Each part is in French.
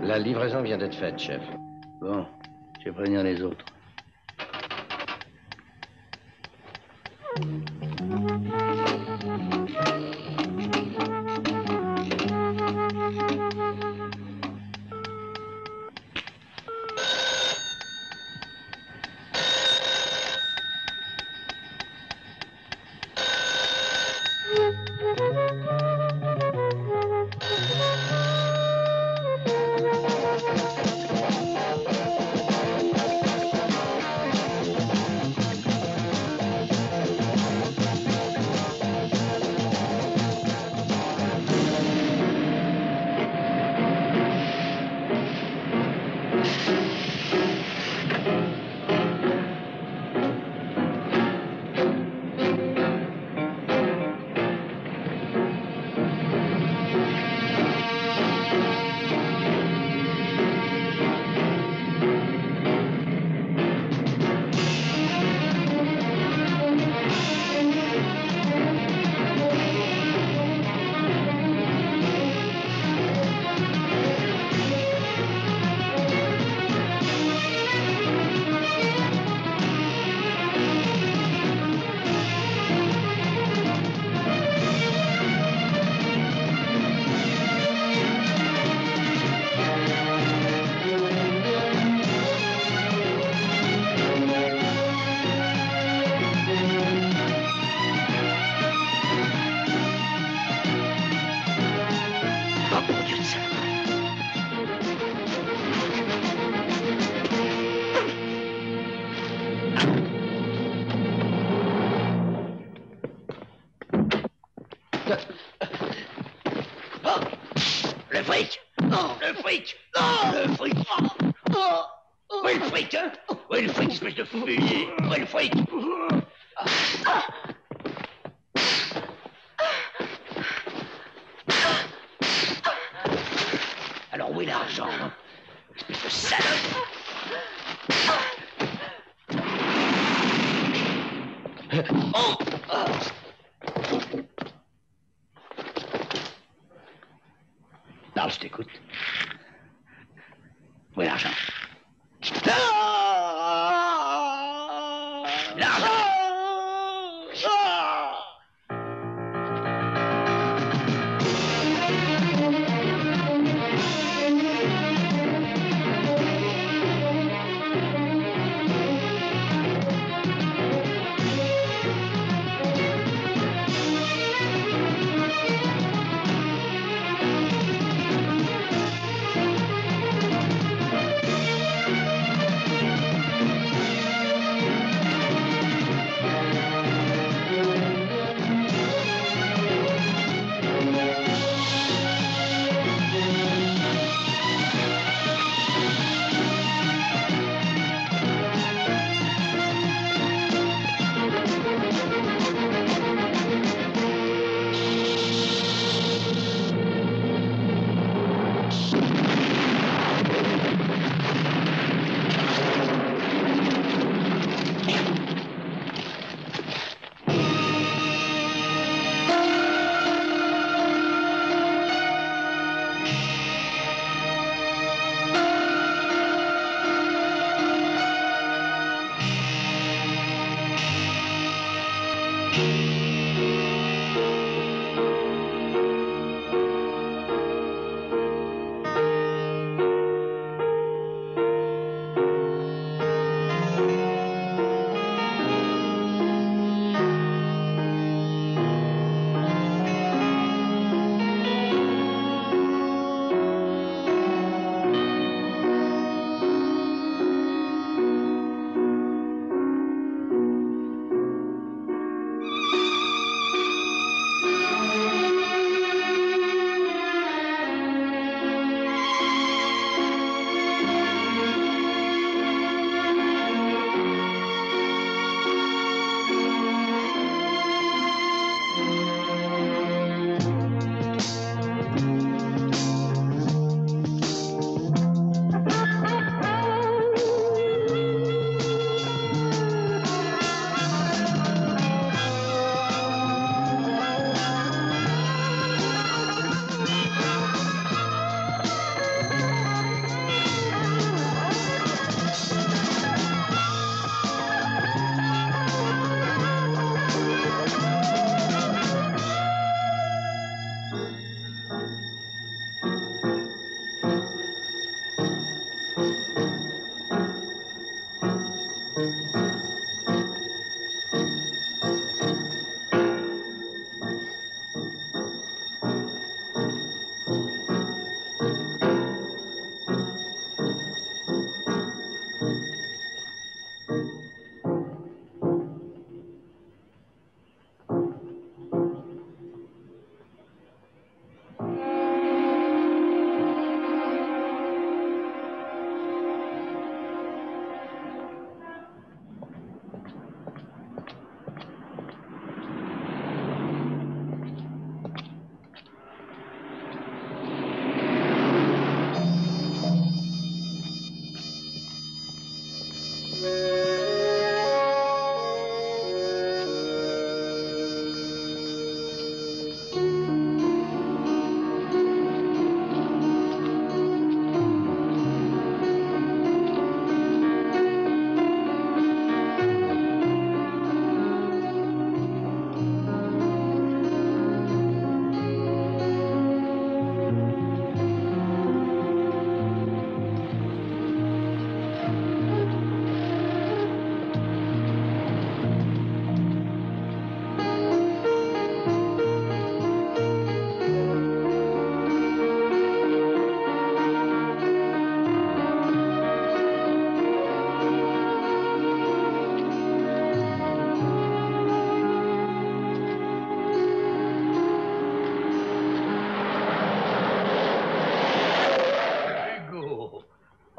La livraison vient d'être faite, chef. Bon, je vais prévenir les autres. Le fric! Le fric! Le fric! Où est le fric, hein? Où est le fric, espèce de fumier? Où est le fric? Alors où est l'argent, hein? Espèce de salope! Oh! Non, je t'écoute. Où est l'argent? L'argent!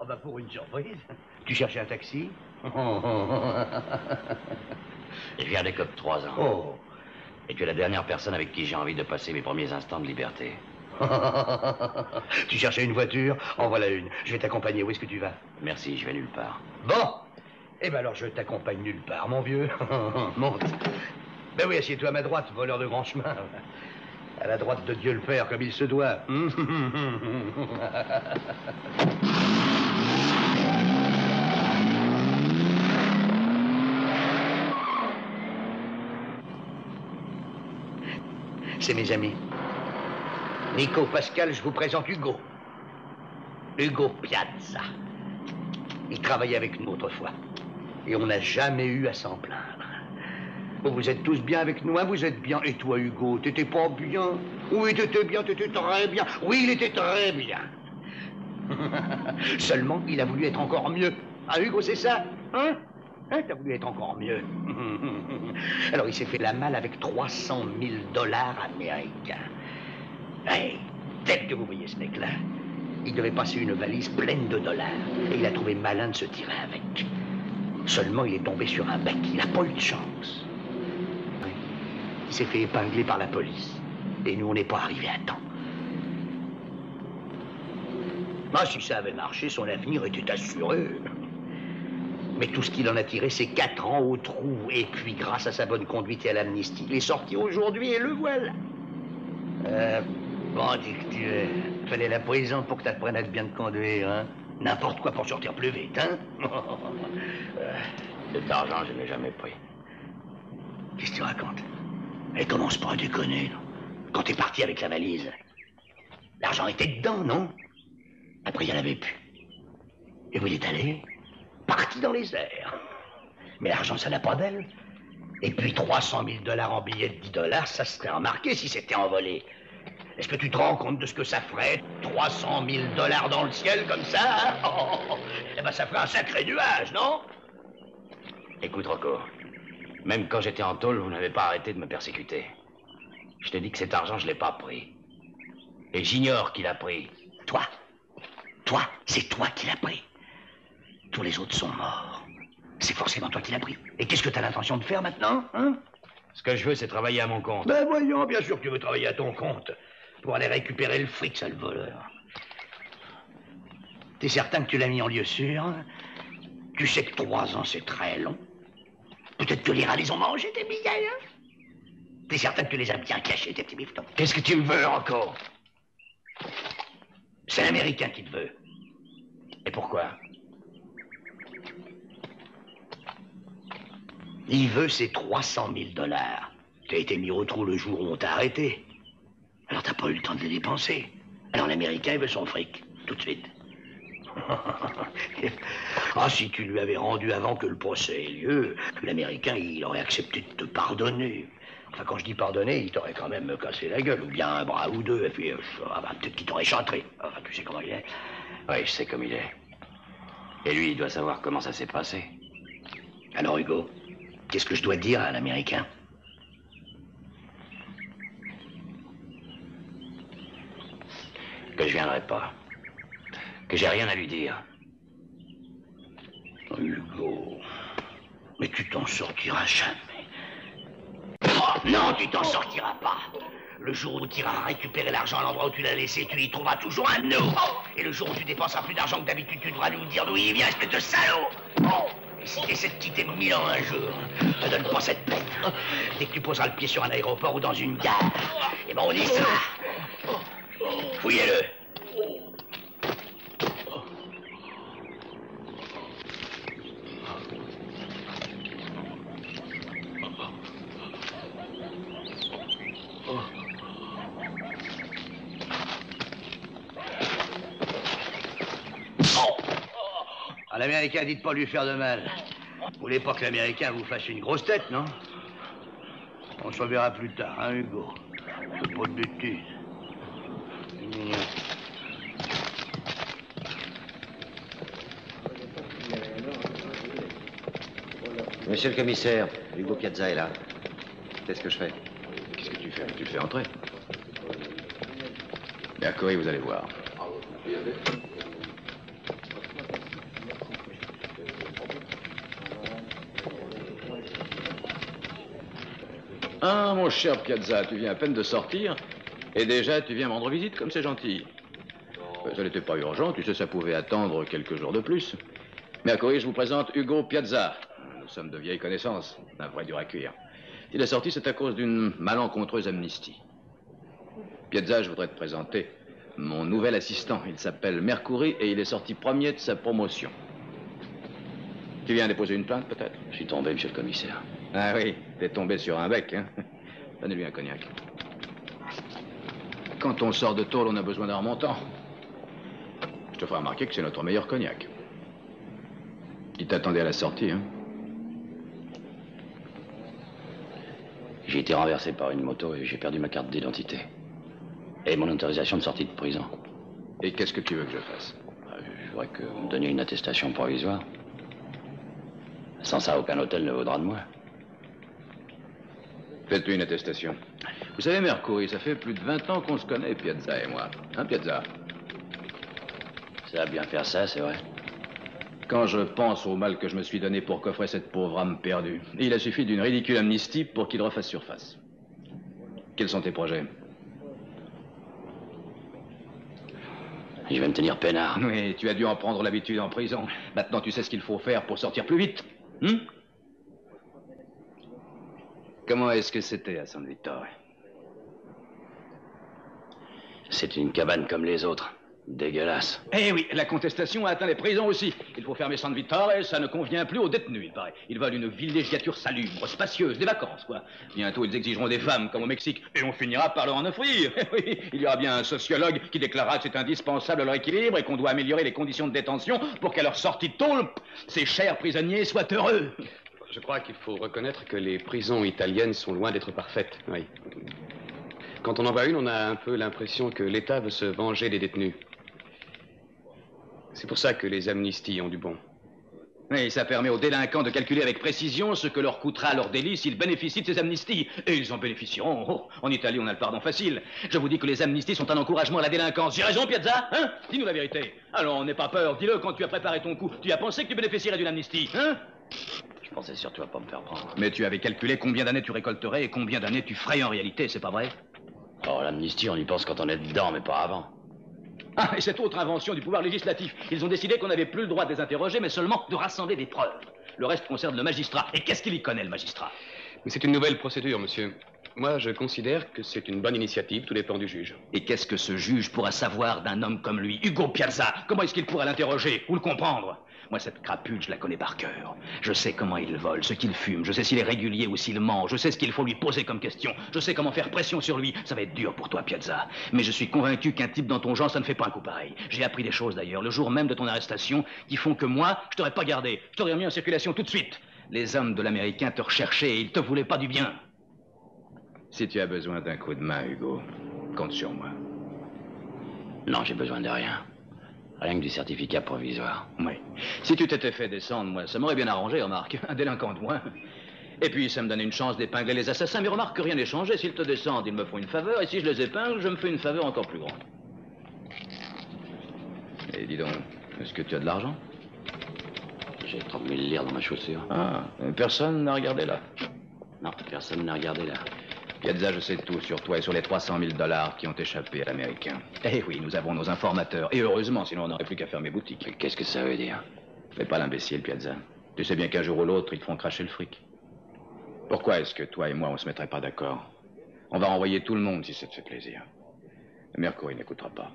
bah pour une surprise. Tu cherchais un taxi? Je viens des COP 3 ans. Oh. Et tu es la dernière personne avec qui j'ai envie de passer mes premiers instants de liberté. Tu cherchais une voiture? En voilà une. Je vais t'accompagner. Où est-ce que tu vas? Merci, je vais nulle part. Bon. Eh ben alors je t'accompagne nulle part, mon vieux. Monte. Ben oui, assieds-toi à ma droite, voleur de grand chemin. À la droite de Dieu le Père, comme il se doit. C'est mes amis. Nico, Pascal, je vous présente Hugo. Hugo Piazza. Il travaillait avec nous autrefois. Et on n'a jamais eu à s'en plaindre. Bon, vous êtes tous bien avec nous, hein? Vous êtes bien. Et toi, Hugo, t'étais pas bien? Oui, t'étais bien, t'étais très bien. Oui, il était très bien. Seulement, il a voulu être encore mieux. Ah, Hugo, c'est ça? Hein? Hein, t'as voulu être encore mieux. Alors, il s'est fait la malle avec 300 000 $ américains. Hey, tel que vous voyez ce mec-là, il devait passer une valise pleine de dollars. Et il a trouvé malin de se tirer avec. Seulement, il est tombé sur un bec. Il n'a pas eu de chance. Il s'est fait épingler par la police. Et nous, on n'est pas arrivés à temps. Ah, si ça avait marché, son avenir était assuré. Mais tout ce qu'il en a tiré, c'est 4 ans au trou. Et puis, grâce à sa bonne conduite et à l'amnistie, il est sorti aujourd'hui et le voilà. Bandit que tu es. Fallait la prison pour que t'apprennes à bien te conduire, hein? N'importe quoi pour sortir plus vite, hein? Cet argent, je n'ai jamais pris. Qu'est-ce que tu racontes? Elle commence pas à déconner, non? Quand t'es parti avec la valise, l'argent était dedans, non? Après, il n'y en avait plus. Et où il est allé? Parti dans les airs. Mais l'argent, ça n'a pas d'aile. Et puis 300 000 $ en billets de 10 $, ça serait remarqué si c'était envolé. Est-ce que tu te rends compte de ce que ça ferait? 300 000 $ dans le ciel comme ça, hein? Eh ben, ça ferait un sacré nuage, non? Écoute, Rocco, même quand j'étais en tôle, vous n'avez pas arrêté de me persécuter. Je te dis que cet argent, je ne l'ai pas pris. Et j'ignore qui l'a pris. Toi, c'est toi qui l'as pris. Tous les autres sont morts. C'est forcément toi qui l'as pris. Et qu'est-ce que tu as l'intention de faire maintenant, hein? Ce que je veux, c'est travailler à mon compte. Ben voyons, bien sûr que tu veux travailler à ton compte. Pour aller récupérer le fric, sale voleur. T'es certain que tu l'as mis en lieu sûr? Tu sais que 3 ans, c'est très long. Peut-être que les rats les ont mangés, tes billets, hein? T'es certain que tu les as bien cachés, tes petits bifetons? Qu'est-ce que tu me veux encore? C'est l'Américain qui te veut. Et pourquoi? Il veut ses 300 000 $. T'as été mis au trou le jour où on t'a arrêté. Alors t'as pas eu le temps de les dépenser. Alors l'Américain, il veut son fric, tout de suite. Ah, si tu lui avais rendu avant que le procès ait lieu, l'Américain, il aurait accepté de te pardonner. Enfin, quand je dis pardonner, il t'aurait quand même cassé la gueule, ou bien un bras ou deux, et puis peut-être qu'il t'aurait chantré. Enfin, tu sais comment il est. Oui, je sais comme il est. Et lui, il doit savoir comment ça s'est passé. Alors, Hugo, qu'est-ce que je dois dire à l'Américain? Que je viendrai pas. Que j'ai rien à lui dire. Hugo, mais tu t'en sortiras jamais. Oh, non, tu t'en sortiras pas. Le jour où tu iras récupérer l'argent à l'endroit où tu l'as laissé, tu y trouveras toujours un nœud. Et le jour où tu dépenseras plus d'argent que d'habitude, tu devras nous dire d'où il vient, espèce de salaud. Et si tu essaies de quitter Milan un jour, te donne pas cette peine. Dès que tu poseras le pied sur un aéroport ou dans une gare, eh ben on y sera. Fouillez-le. À l'Américain, dites pas lui faire de mal. Vous voulez pas que l'Américain vous fasse une grosse tête, non? On se reverra plus tard, hein, Hugo? C'est pas de bêtises. Monsieur le commissaire, Hugo Piazza est là. Qu'est-ce que je fais? Qu'est-ce que tu fais? Tu le fais entrer. D'accord, et vous allez voir. Ah, mon cher Piazza, tu viens à peine de sortir, et déjà tu viens me rendre visite, comme c'est gentil. Ça n'était pas urgent, tu sais, ça pouvait attendre quelques jours de plus. Mercury, je vous présente Hugo Piazza. Nous sommes de vieilles connaissances, un vrai dur à cuire. Il est sorti, c'est à cause d'une malencontreuse amnistie. Piazza, je voudrais te présenter mon nouvel assistant. Il s'appelle Mercury et il est sorti premier de sa promotion. Tu viens déposer une plainte, peut-être? Je suis tombé, monsieur le commissaire. Ah oui, t'es tombé sur un bec, hein? Donnez-lui un cognac. Quand on sort de tôle, on a besoin d'un remontant. Je te ferai remarquer que c'est notre meilleur cognac. Il t'attendait à la sortie, hein? J'ai été renversé par une moto et j'ai perdu ma carte d'identité. Et mon autorisation de sortie de prison. Et qu'est-ce que tu veux que je fasse? Je voudrais que vous me donniez une attestation provisoire. Sans ça, aucun hôtel ne vaudra de moi. Faites-lui une attestation. Vous savez, Mercury, ça fait plus de 20 ans qu'on se connaît, Piazza et moi. Hein, Piazza? Ça va bien faire ça, c'est vrai. Quand je pense au mal que je me suis donné pour coffrer cette pauvre âme perdue, il a suffi d'une ridicule amnistie pour qu'il refasse surface. Quels sont tes projets? Je vais me tenir peinard. Oui, tu as dû en prendre l'habitude en prison. Maintenant, tu sais ce qu'il faut faire pour sortir plus vite. Comment est-ce que c'était à San Vittore? C'est une cabane comme les autres. Dégueulasse. Eh oui, la contestation a atteint les prisons aussi. Il faut fermer San Vittore et ça ne convient plus aux détenus, il paraît. Ils veulent une villégiature salubre, spacieuse, des vacances, quoi. Bientôt, ils exigeront des femmes, comme au Mexique, et on finira par leur en offrir. Oui, il y aura bien un sociologue qui déclarera que c'est indispensable à leur équilibre et qu'on doit améliorer les conditions de détention pour qu'à leur sortie de tôle, ces chers prisonniers soient heureux. Je crois qu'il faut reconnaître que les prisons italiennes sont loin d'être parfaites, oui. Quand on en voit une, on a un peu l'impression que l'État veut se venger des détenus. C'est pour ça que les amnisties ont du bon. Oui, ça permet aux délinquants de calculer avec précision ce que leur coûtera leur délit s'ils bénéficient de ces amnisties. Et ils en bénéficieront. Oh, en Italie, on a le pardon facile. Je vous dis que les amnisties sont un encouragement à la délinquance. J'ai raison, Piazza? Hein? Dis-nous la vérité. Alors, n'aie pas peur. Dis-le quand tu as préparé ton coup. Tu as pensé que tu bénéficierais d'une amnistie, hein? Je pensais surtout à pas me faire prendre. Mais tu avais calculé combien d'années tu récolterais et combien d'années tu ferais en réalité, c'est pas vrai? Oh, l'amnistie, on y pense quand on est dedans, mais pas avant. Ah, et cette autre invention du pouvoir législatif. Ils ont décidé qu'on n'avait plus le droit de les interroger, mais seulement de rassembler des preuves. Le reste concerne le magistrat. Et qu'est-ce qu'il y connaît, le magistrat? Mais c'est une nouvelle procédure, monsieur. Moi, je considère que c'est une bonne initiative, tout dépend du juge. Et qu'est-ce que ce juge pourra savoir d'un homme comme lui, Hugo Piazza? Comment est-ce qu'il pourra l'interroger ou le comprendre? Moi, cette crapule, je la connais par cœur. Je sais comment il vole, ce qu'il fume, je sais s'il est régulier ou s'il ment, je sais ce qu'il faut lui poser comme question, je sais comment faire pression sur lui. Ça va être dur pour toi, Piazza. Mais je suis convaincu qu'un type dans ton genre, ça ne fait pas un coup pareil. J'ai appris des choses, d'ailleurs, le jour même de ton arrestation, qui font que moi, je t'aurais pas gardé. Je t'aurais remis en circulation tout de suite. Les hommes de l'Américain te recherchaient et ils te voulaient pas du bien. Si tu as besoin d'un coup de main, Hugo, compte sur moi. Non, j'ai besoin de rien. Rien que du certificat provisoire. Oui. Si tu t'étais fait descendre, moi, ça m'aurait bien arrangé, remarque. Un délinquant de moins. Et puis, ça me donnait une chance d'épingler les assassins. Mais remarque que rien n'est changé. S'ils te descendent, ils me font une faveur. Et si je les épingle, je me fais une faveur encore plus grande. Et dis donc, est-ce que tu as de l'argent? J'ai 30 000 lire dans ma chaussure. Ah, personne n'a regardé là. Non, personne n'a regardé là. Piazza, je sais tout sur toi et sur les 300 000 $ qui ont échappé à l'Américain. Eh oui, nous avons nos informateurs. Et heureusement, sinon on n'aurait plus qu'à fermer boutique. Mais qu'est-ce que ça veut dire? Fais pas l'imbécile, Piazza. Tu sais bien qu'un jour ou l'autre, ils te font cracher le fric. Pourquoi est-ce que toi et moi, on se mettrait pas d'accord? On va envoyer tout le monde si ça te fait plaisir. Mercury n'écoutera pas.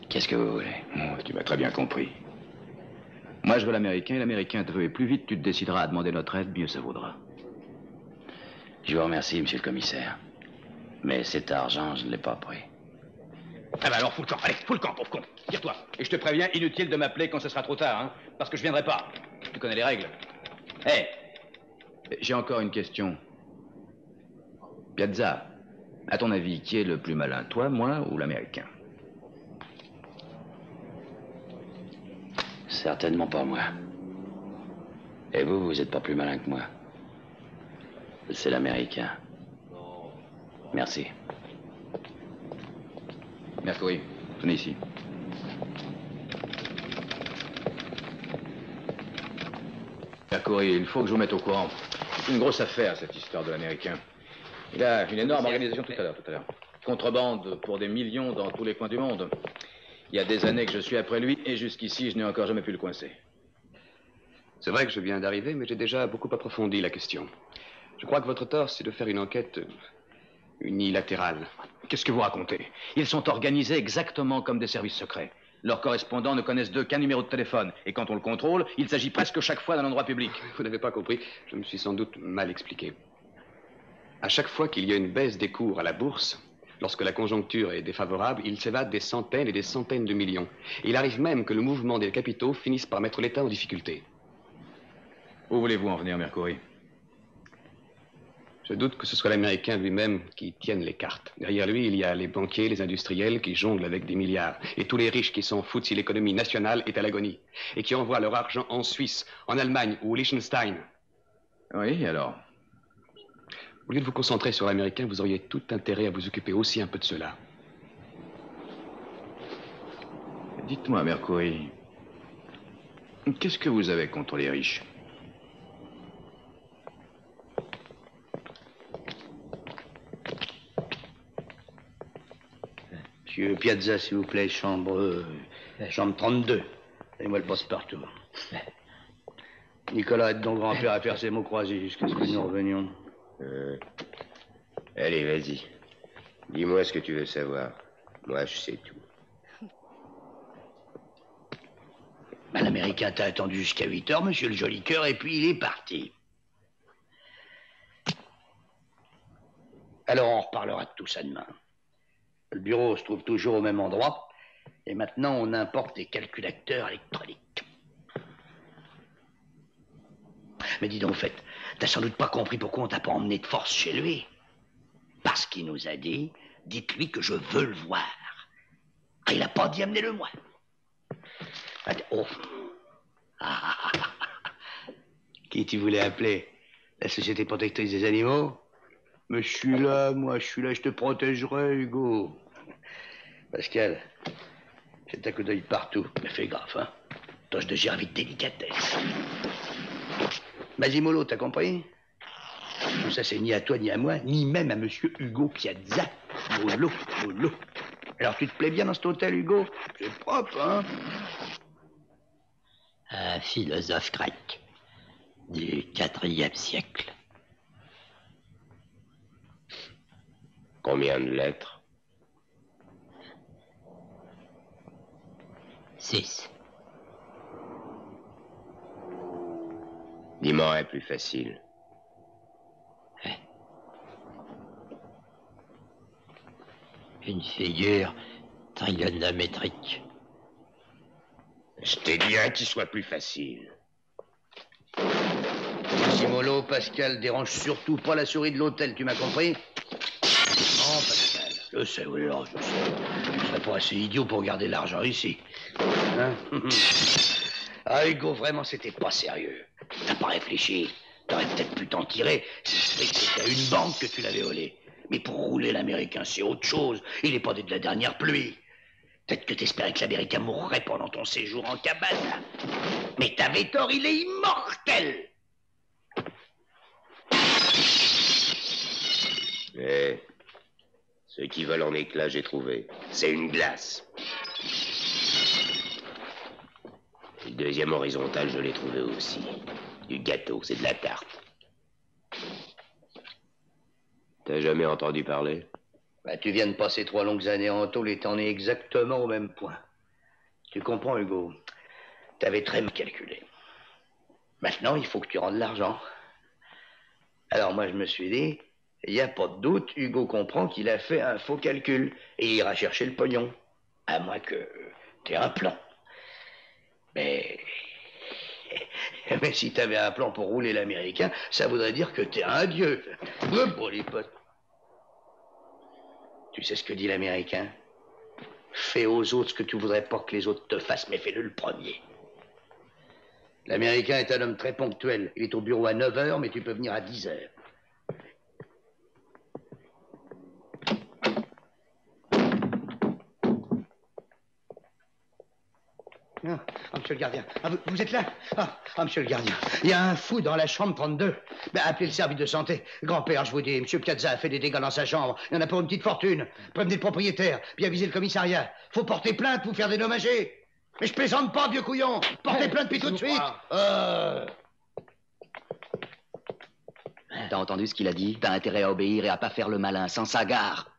Qu'est-ce que vous voulez? Oh, tu m'as très bien compris. Moi, je veux l'Américain et l'Américain te veut. Et plus vite tu te décideras à demander notre aide, mieux ça vaudra. Je vous remercie, monsieur le commissaire. Mais cet argent, je ne l'ai pas pris. Ah ben alors, fous le camp. Allez, fous le camp, pauvre con. Tire-toi. Et je te préviens, inutile de m'appeler quand ce sera trop tard, hein. Parce que je viendrai pas. Tu connais les règles. Hé, j'ai encore une question. Piazza, à ton avis, qui est le plus malin, toi, moi ou l'Américain? Certainement pas moi. Et vous, vous n'êtes pas plus malin que moi. C'est l'Américain. Merci. Mercury, venez ici. Mercury. Mercury, il faut que je vous mette au courant. C'est une grosse affaire, cette histoire de l'Américain. Il a une énorme organisation tout à l'heure. Contrebande pour des millions dans tous les coins du monde. Il y a des années que je suis après lui, et jusqu'ici, je n'ai encore jamais pu le coincer. C'est vrai que je viens d'arriver, mais j'ai déjà beaucoup approfondi la question. Je crois que votre tort, c'est de faire une enquête unilatérale. Qu'est-ce que vous racontez? Ils sont organisés exactement comme des services secrets. Leurs correspondants ne connaissent d'eux qu'un numéro de téléphone. Et quand on le contrôle, il s'agit presque chaque fois d'un endroit public. Vous n'avez pas compris. Je me suis sans doute mal expliqué. À chaque fois qu'il y a une baisse des cours à la bourse, lorsque la conjoncture est défavorable, il s'évade des centaines et des centaines de millions. Et il arrive même que le mouvement des capitaux finisse par mettre l'État en difficulté. Où voulez-vous en venir, Mercury? Je doute que ce soit l'Américain lui-même qui tienne les cartes. Derrière lui, il y a les banquiers, les industriels qui jonglent avec des milliards. Et tous les riches qui s'en foutent si l'économie nationale est à l'agonie. Et qui envoient leur argent en Suisse, en Allemagne ou au Liechtenstein. Oui, alors? Au lieu de vous concentrer sur l'Américain, vous auriez tout intérêt à vous occuper aussi un peu de cela. Dites-moi, Mercury, qu'est-ce que vous avez contre les riches? Monsieur Piazza, s'il vous plaît, chambre 32. Donnez-moi le passe-partout. Nicolas, aide donc grand-père à faire ses mots croisés jusqu'à ce que nous revenions. Allez, vas-y. Dis-moi ce que tu veux savoir. Moi, je sais tout. Ben, l'Américain t'a attendu jusqu'à 8 heures, monsieur le joli cœur, et puis il est parti. Alors, on reparlera de tout ça demain. Le bureau se trouve toujours au même endroit, et maintenant, on importe des calculateurs électroniques. Mais dis donc, au fait, t'as sans doute pas compris pourquoi on t'a pas emmené de force chez lui. Parce qu'il nous a dit, dites-lui que je veux le voir. Ah, il a pas dit amenez-le moi. Oh. Qui tu voulais appeler? La Société protectrice des animaux? Mais je suis là, je te protégerai, Hugo. Pascal, jette un coup d'œil partout, mais fais gaffe, hein. Tâche de gérer avec délicatesse. Masimolo, t'as compris? Tout ça, c'est ni à toi, ni à moi, ni même à monsieur Hugo Piazza. Molo. Alors, tu te plais bien dans cet hôtel, Hugo? C'est propre, hein? Un philosophe grec du IVe siècle. Combien de lettres? 6. Dis-moi un plus facile. Une figure trigonométrique. Je t'ai dit un qui soit plus facile. Masimolo, Pascal, dérange surtout pas la souris de l'hôtel, tu m'as compris? Non, Pascal, je sais, oui, alors, je sais. Tu serais pas assez idiot pour garder l'argent ici. Hein? Ah, Hugo, vraiment, c'était pas sérieux. T'as pas réfléchi. T'aurais peut-être pu t'en tirer si c'était à une banque que tu l'avais volé. Mais pour rouler l'Américain, c'est autre chose. Il est pas né de la dernière pluie. Peut-être que t'espérais que l'Américain mourrait pendant ton séjour en cabane. Mais t'avais tort, il est immortel. Eh, ceux qui volent en éclats, j'ai trouvé. C'est une glace. Le deuxième horizontal, je l'ai trouvé aussi. Du gâteau, c'est de la tarte. T'as jamais entendu parler? Bah, tu viens de passer 3 longues années en tôle et t'en es exactement au même point. Tu comprends, Hugo? T'avais très mal calculé. Maintenant, il faut que tu rendes l'argent. Alors moi, je me suis dit, il n'y a pas de doute, Hugo comprend qu'il a fait un faux calcul et il ira chercher le pognon. À moins que t'aies un plan. Mais si t'avais un plan pour rouler l'Américain, ça voudrait dire que t'es un dieu. Bon, les potes. Tu sais ce que dit l'Américain? Fais aux autres ce que tu voudrais pas que les autres te fassent, mais fais-le le premier. L'Américain est un homme très ponctuel. Il est au bureau à 9h, mais tu peux venir à 10h. Ah, monsieur le gardien. Ah, vous êtes là? Monsieur le gardien. Il y a un fou dans la chambre 32. Ben, appelez le service de santé. Grand-père, je vous dis, monsieur Piazza a fait des dégâts dans sa chambre. Il y en a pour une petite fortune. Prévenez le propriétaire, puis avisez le commissariat. Faut porter plainte, vous faire dédommager. Mais je plaisante pas, vieux couillon. Portez plainte, puis tout de suite. T'as entendu ce qu'il a dit? T'as intérêt à obéir et à pas faire le malin, sans sa gare.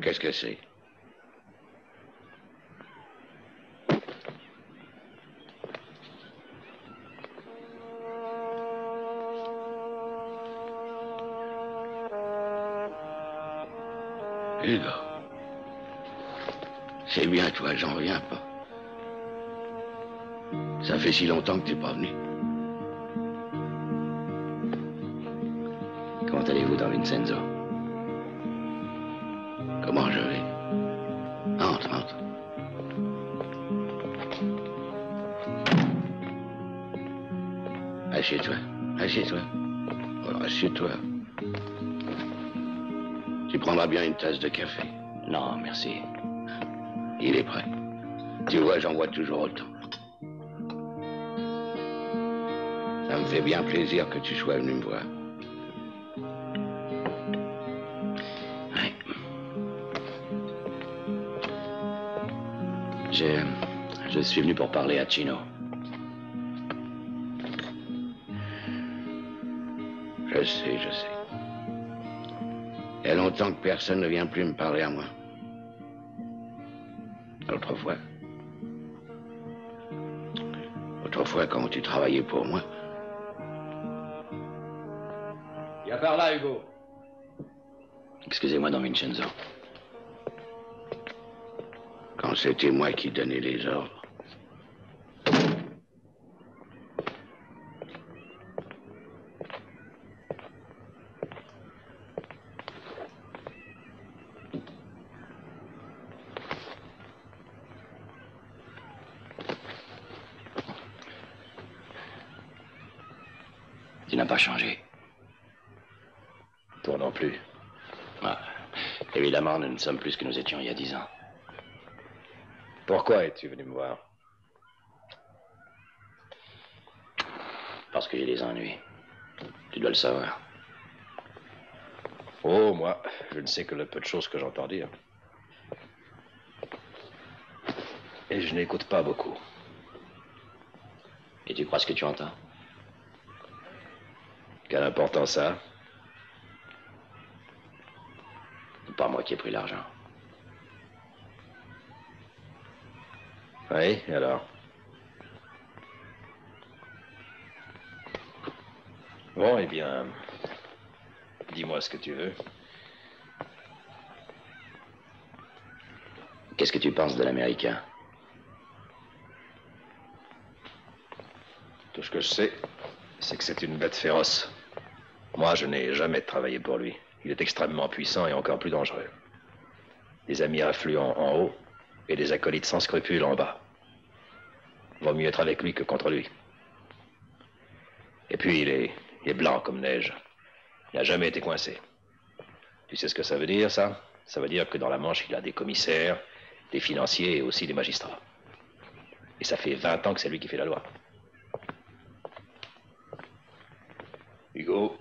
Qu'est-ce que c'est? Hugo. C'est bien toi, j'en reviens pas. Ça fait si longtemps que t'es pas venu. Comment allez-vous dans Vincenzo? Comment je vais? Entre, entre. Assieds-toi, assieds-toi. Alors, assieds-toi. Tu prendras bien une tasse de café. Non, merci. Il est prêt. Tu vois, j'en vois toujours autant. Ça me fait bien plaisir que tu sois venu me voir. Je suis venu pour parler à Chino. Je sais, je sais. Il y a longtemps que personne ne vient plus me parler à moi. Autrefois, quand tu travaillais pour moi. Viens par là, Hugo. Excusez-moi, Don Vincenzo. Quand c'était moi qui donnais les ordres. Tu n'as pas changé. Toi non plus. Ah, évidemment, nous ne sommes plus ce que nous étions il y a 10 ans. Pourquoi es-tu venu me voir? Parce que j'ai des ennuis. Tu dois le savoir. Oh, moi, je ne sais que le peu de choses que j'entends dire. Et je n'écoute pas beaucoup. Et tu crois ce que tu entends? Quelle importance ça a? C'est pas moi qui ai pris l'argent. Oui, alors? Bon, eh bien, dis-moi ce que tu veux. Qu'est-ce que tu penses de l'Américain? Tout ce que je sais, c'est que c'est une bête féroce. Moi, je n'ai jamais travaillé pour lui. Il est extrêmement puissant et encore plus dangereux. Des amis influents en haut et des acolytes sans scrupules en bas. Vaut mieux être avec lui que contre lui. Et puis, il est blanc comme neige. Il n'a jamais été coincé. Tu sais ce que ça veut dire, ça? Ça veut dire que dans la Manche, il a des commissaires, des financiers et aussi des magistrats. Et ça fait 20 ans que c'est lui qui fait la loi. Hugo,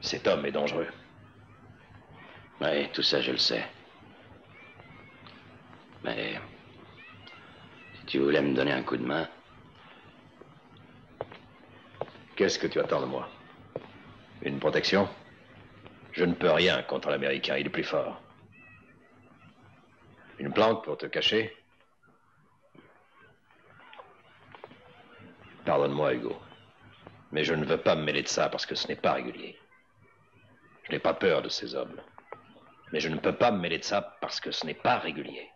cet homme est dangereux. Oui, tout ça, je le sais. Mais si tu voulais me donner un coup de main... Qu'est-ce que tu attends de moi? Une protection? Je ne peux rien contre l'Américain, il est plus fort. Une planque pour te cacher? Pardonne-moi, Hugo. Mais je ne veux pas me mêler de ça parce que ce n'est pas régulier. Je n'ai pas peur de ces hommes. Mais je ne peux pas me mêler de ça parce que ce n'est pas régulier.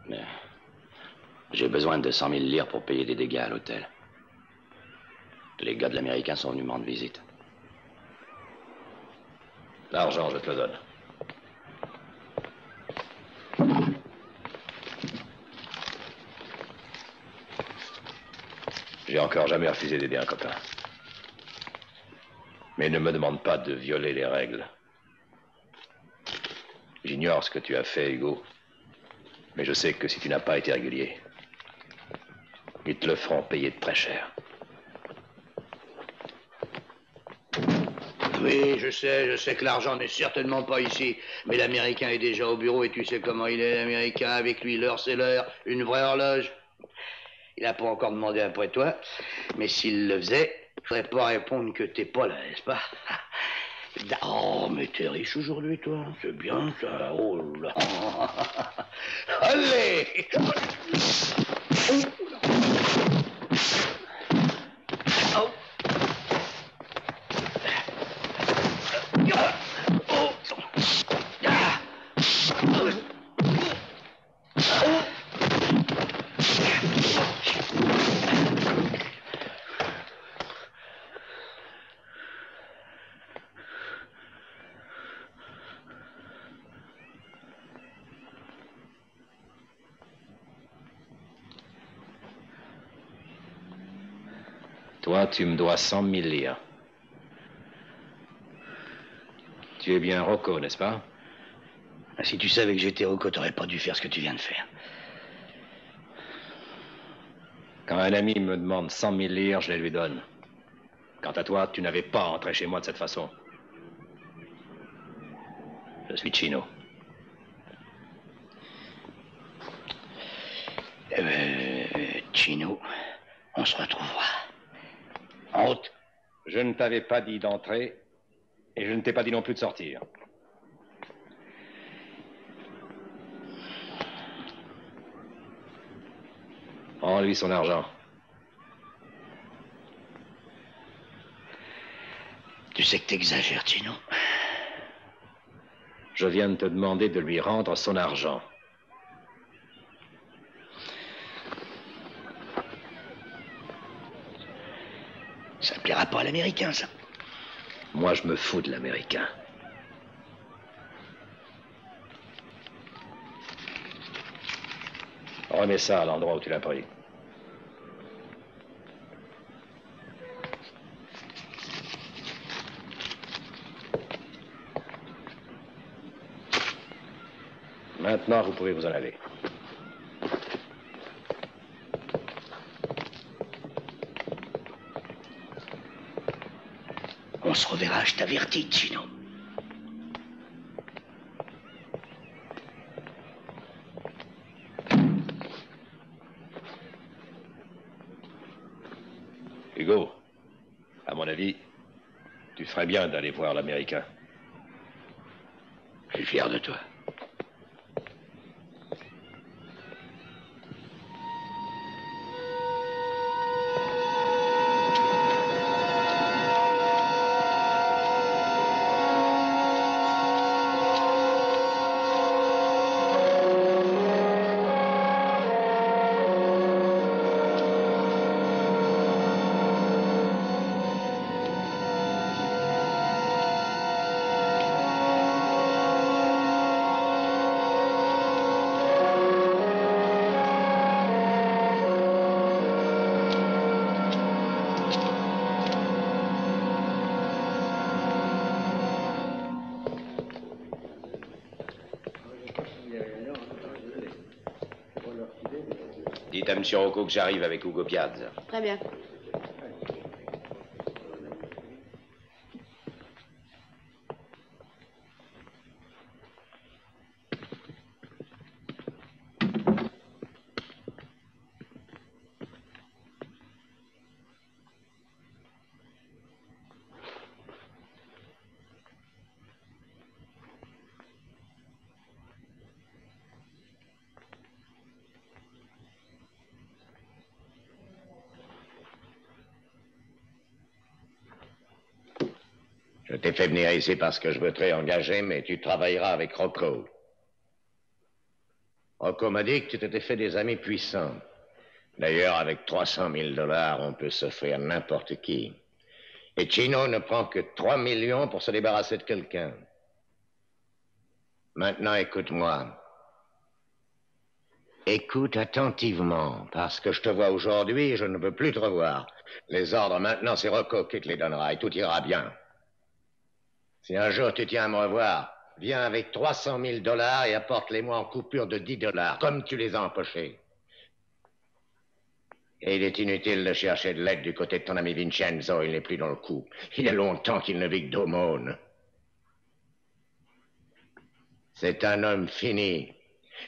Mais j'ai besoin de 100 000 livres pour payer des dégâts à l'hôtel. Les gars de l'Américain sont venus me rendre visite. L'argent, je te le donne. J'ai encore jamais refusé d'aider un copain. Mais ne me demande pas de violer les règles. J'ignore ce que tu as fait, Hugo. Mais je sais que si tu n'as pas été régulier, ils te le feront payer très cher. Oui, je sais que l'argent n'est certainement pas ici. Mais l'Américain est déjà au bureau et tu sais comment il est, l'Américain. Avec lui, l'heure, c'est l'heure. Une vraie horloge. Il n'a pas encore demandé après toi. Mais s'il le faisait, je ne ferais pas répondre que t'es pas là, n'est-ce pas? Oh, mais t'es riche aujourd'hui, toi. C'est bien, ça. Oh là. Allez! Oh. Toi, tu me dois 100 000 livres. Tu es bien Rocco, n'est-ce pas? Si tu savais que j'étais Rocco, t'aurais pas dû faire ce que tu viens de faire. Quand un ami me demande 100 000 livres, je les lui donne. Quant à toi, tu n'avais pas entré chez moi de cette façon. Je suis Chino. Chino, on se retrouvera. En route. Je ne t'avais pas dit d'entrer, et je ne t'ai pas dit non plus de sortir. Rends-lui son argent. Tu sais que t'exagères, Chino. Je viens de te demander de lui rendre son argent. Ça ne plaira pas à l'Américain, ça. Moi, je me fous de l'Américain. Remets ça à l'endroit où tu l'as pris. Maintenant, vous pouvez vous en aller. On se reverra, je t'avertis, Chino. Hugo, à mon avis, tu ferais bien d'aller voir l'Américain. Je suis fier de toi. Dites à M. Rocco que j'arrive avec Hugo Piazza. Très bien. Je t'ai fait venir ici parce que je veux te réengager, mais tu travailleras avec Rocco. Rocco m'a dit que tu t'étais fait des amis puissants. D'ailleurs, avec 300 000 $, on peut s'offrir n'importe qui. Et Chino ne prend que 3 millions pour se débarrasser de quelqu'un. Maintenant, écoute-moi. Écoute attentivement, parce que je te vois aujourd'hui et je ne veux plus te revoir. Les ordres, maintenant, c'est Rocco qui te les donnera et tout ira bien. Si un jour tu tiens à me revoir, viens avec 300 000 $ et apporte-les-moi en coupure de 10 $, comme tu les as empochés. Et il est inutile de chercher de l'aide du côté de ton ami Vincenzo, il n'est plus dans le coup. Il y a longtemps qu'il ne vit que d'aumône. C'est un homme fini.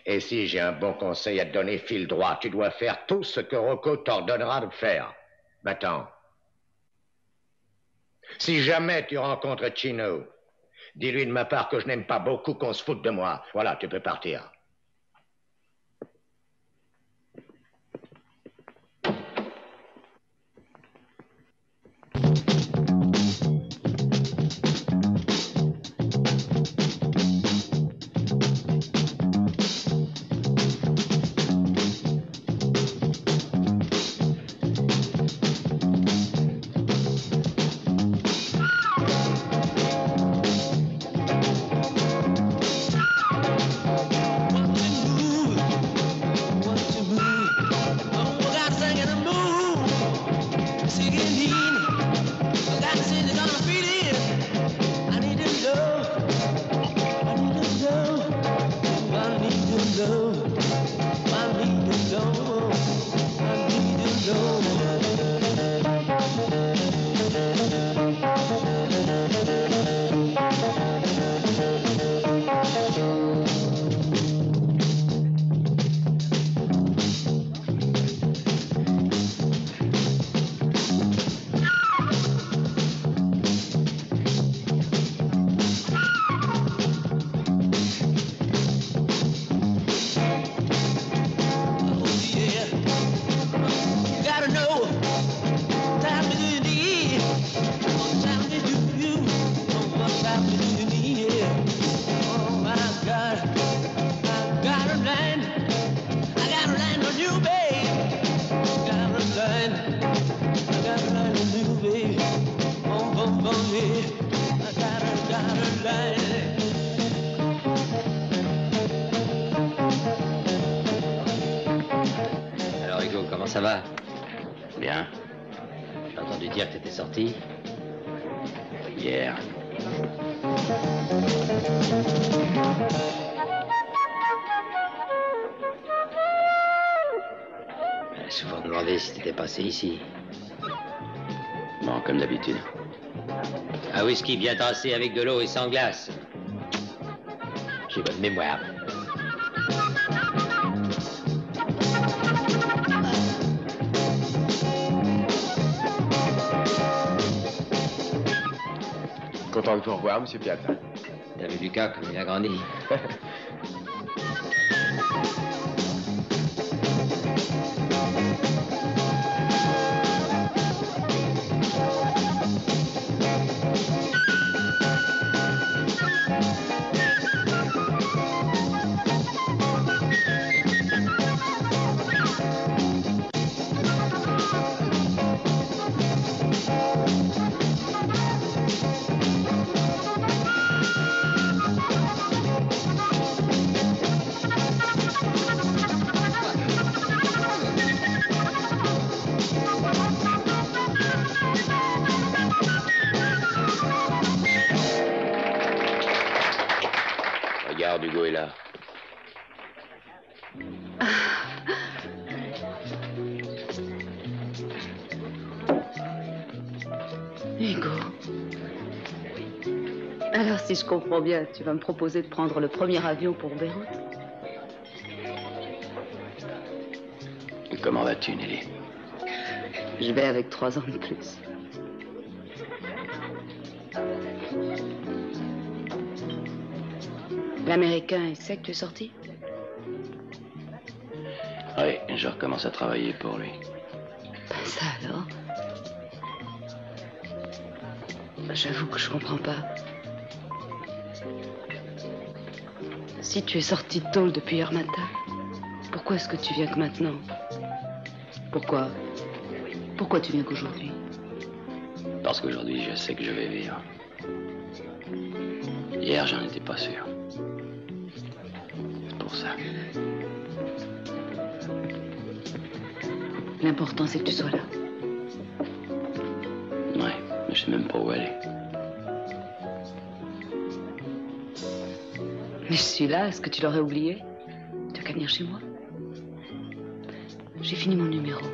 Et si j'ai un bon conseil à te donner, file droit, tu dois faire tout ce que Rocco t'ordonnera de faire. Maintenant. Si jamais tu rencontres Chino, dis-lui de ma part que je n'aime pas beaucoup qu'on se foute de moi. Voilà, tu peux partir. Alors Hugo, comment ça va? Bien. J'ai entendu dire que t'étais sorti. Hier. On m'a souvent demandé si t'étais passé ici. Bon, comme d'habitude. Un whisky bien tassé avec de l'eau et sans glace. J'ai bonne mémoire. Content de vous revoir, monsieur Piazza. T'as vu Lucas comme il a grandi? Regarde, Hugo est là. Alors, si je comprends bien, tu vas me proposer de prendre le premier avion pour Beyrouth? Comment vas-tu, Nelly? Je vais avec 3 ans de plus. L'Américain, il sait que tu es sorti? Oui, je recommence à travailler pour lui. Ben ça alors. J'avoue que je comprends pas. Si tu es sorti de tôle depuis hier matin, pourquoi est-ce que tu viens que maintenant? Pourquoi tu viens qu'aujourd'hui? Parce qu'aujourd'hui, je sais que je vais vivre. Hier, j'en étais pas sûr. C'est pour ça. L'important, c'est que tu sois là. Ouais, mais je sais même pas où aller. Mais je suis là, est-ce que tu l'aurais oublié? Tu as qu'à venir chez moi. J'ai fini mon numéro. Ouais,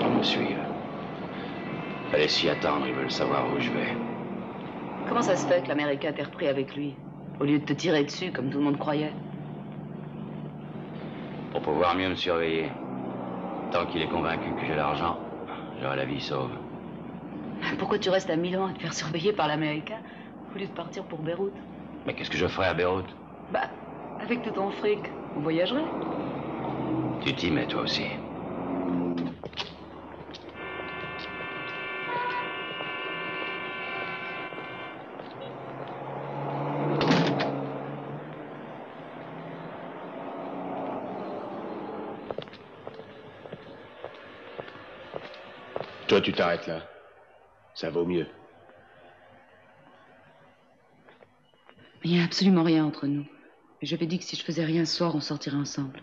ils me suivent. Fallait s'y attendre, ils veulent savoir où je vais. Comment ça se fait que l'Américain t'ait repris avec lui, au lieu de te tirer dessus comme tout le monde croyait? Pour pouvoir mieux me surveiller. Tant qu'il est convaincu que j'ai l'argent, j'aurai la vie sauve. Pourquoi tu restes à Milan à te faire surveiller par l'Américain, au lieu de partir pour Beyrouth? Mais qu'est-ce que je ferais à Beyrouth? Bah, avec tout ton fric, on voyagerait. Tu t'y mets, toi aussi. Toi, tu t'arrêtes là. Ça vaut mieux. Il n'y a absolument rien entre nous. Et j'avais dit que si je faisais rien ce soir, on sortirait ensemble.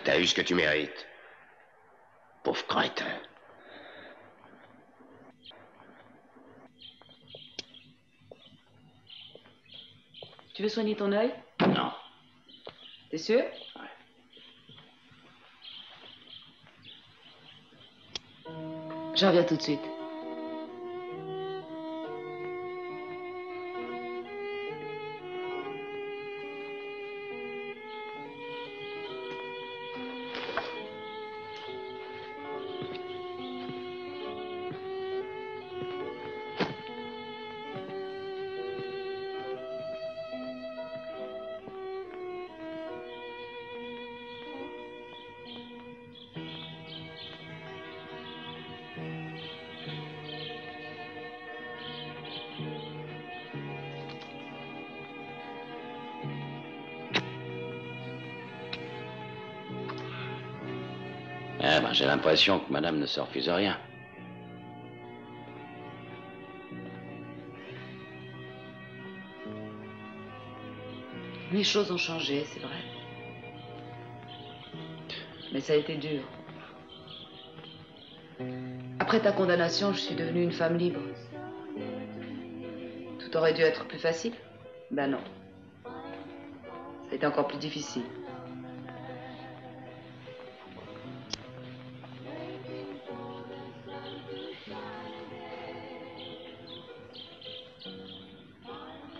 T'as eu ce que tu mérites. Pauvre crétin. Tu veux soigner ton œil? Non. T'es sûr? Ouais. Je reviens tout de suite. Eh ben, j'ai l'impression que madame ne se refuse rien. Les choses ont changé, c'est vrai. Mais ça a été dur. Après ta condamnation, je suis devenue une femme libre. Tout aurait dû être plus facile? Ben non. Ça a été encore plus difficile.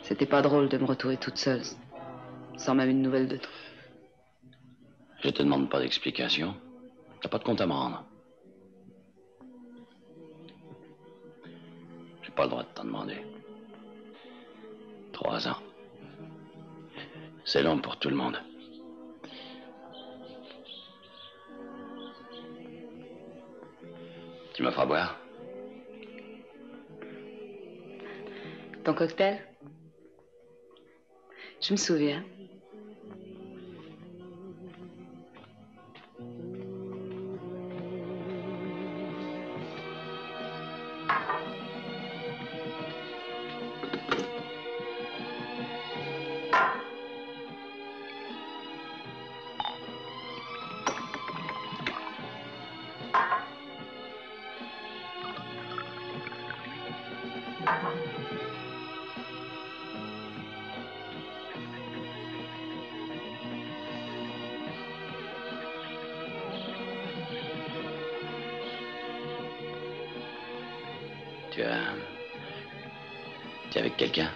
C'était pas drôle de me retrouver toute seule, sans même une nouvelle de toi. Je te demande pas d'explication. T'as pas de compte à me rendre. J'ai pas le droit de t'en demander. 3 ans. C'est long pour tout le monde. Tu me feras boire? Ton cocktail? Je me souviens. Tu es avec quelqu'un?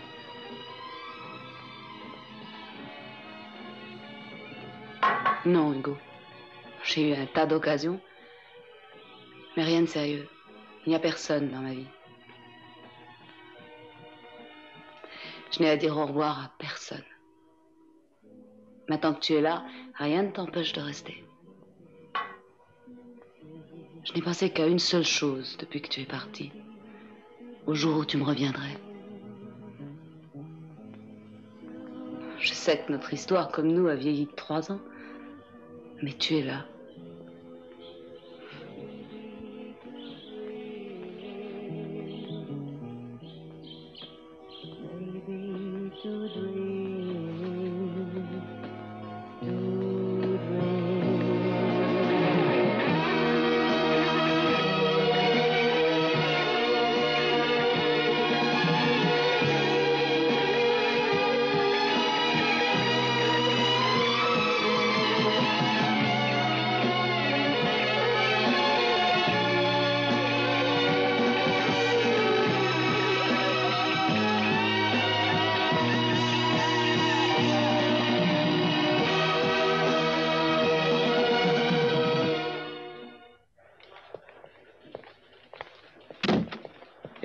Non, Hugo. J'ai eu un tas d'occasions, mais rien de sérieux. Il n'y a personne dans ma vie. Je n'ai à dire au revoir à personne. Maintenant que tu es là, rien ne t'empêche de rester. Je n'ai pensé qu'à une seule chose depuis que tu es parti. Au jour où tu me reviendrais. Je sais que notre histoire, comme nous, a vieilli de 3 ans. Mais tu es là.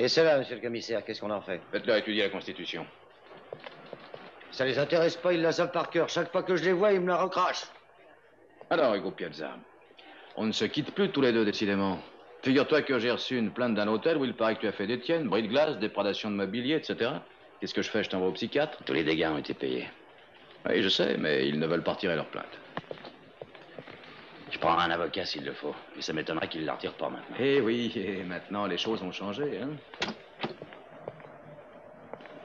Et cela, monsieur le commissaire, qu'est-ce qu'on en fait? Faites-leur étudier la Constitution. Ça les intéresse pas, ils la savent par cœur. Chaque fois que je les vois, ils me la recrachent. Alors, Hugo Piazza, on ne se quitte plus tous les deux, décidément. Figure-toi que j'ai reçu une plainte d'un hôtel où il paraît que tu as fait des tiennes, bris de glace, déprédation de mobilier, etc. Qu'est-ce que je fais? Je t'envoie au psychiatre? Tous les dégâts ont été payés. Oui, je sais, mais ils ne veulent pas retirer leur plainte. Je prendrai un avocat s'il le faut. Mais ça m'étonnerait qu'il ne la retire pas maintenant. Eh oui, et maintenant les choses ont changé, hein.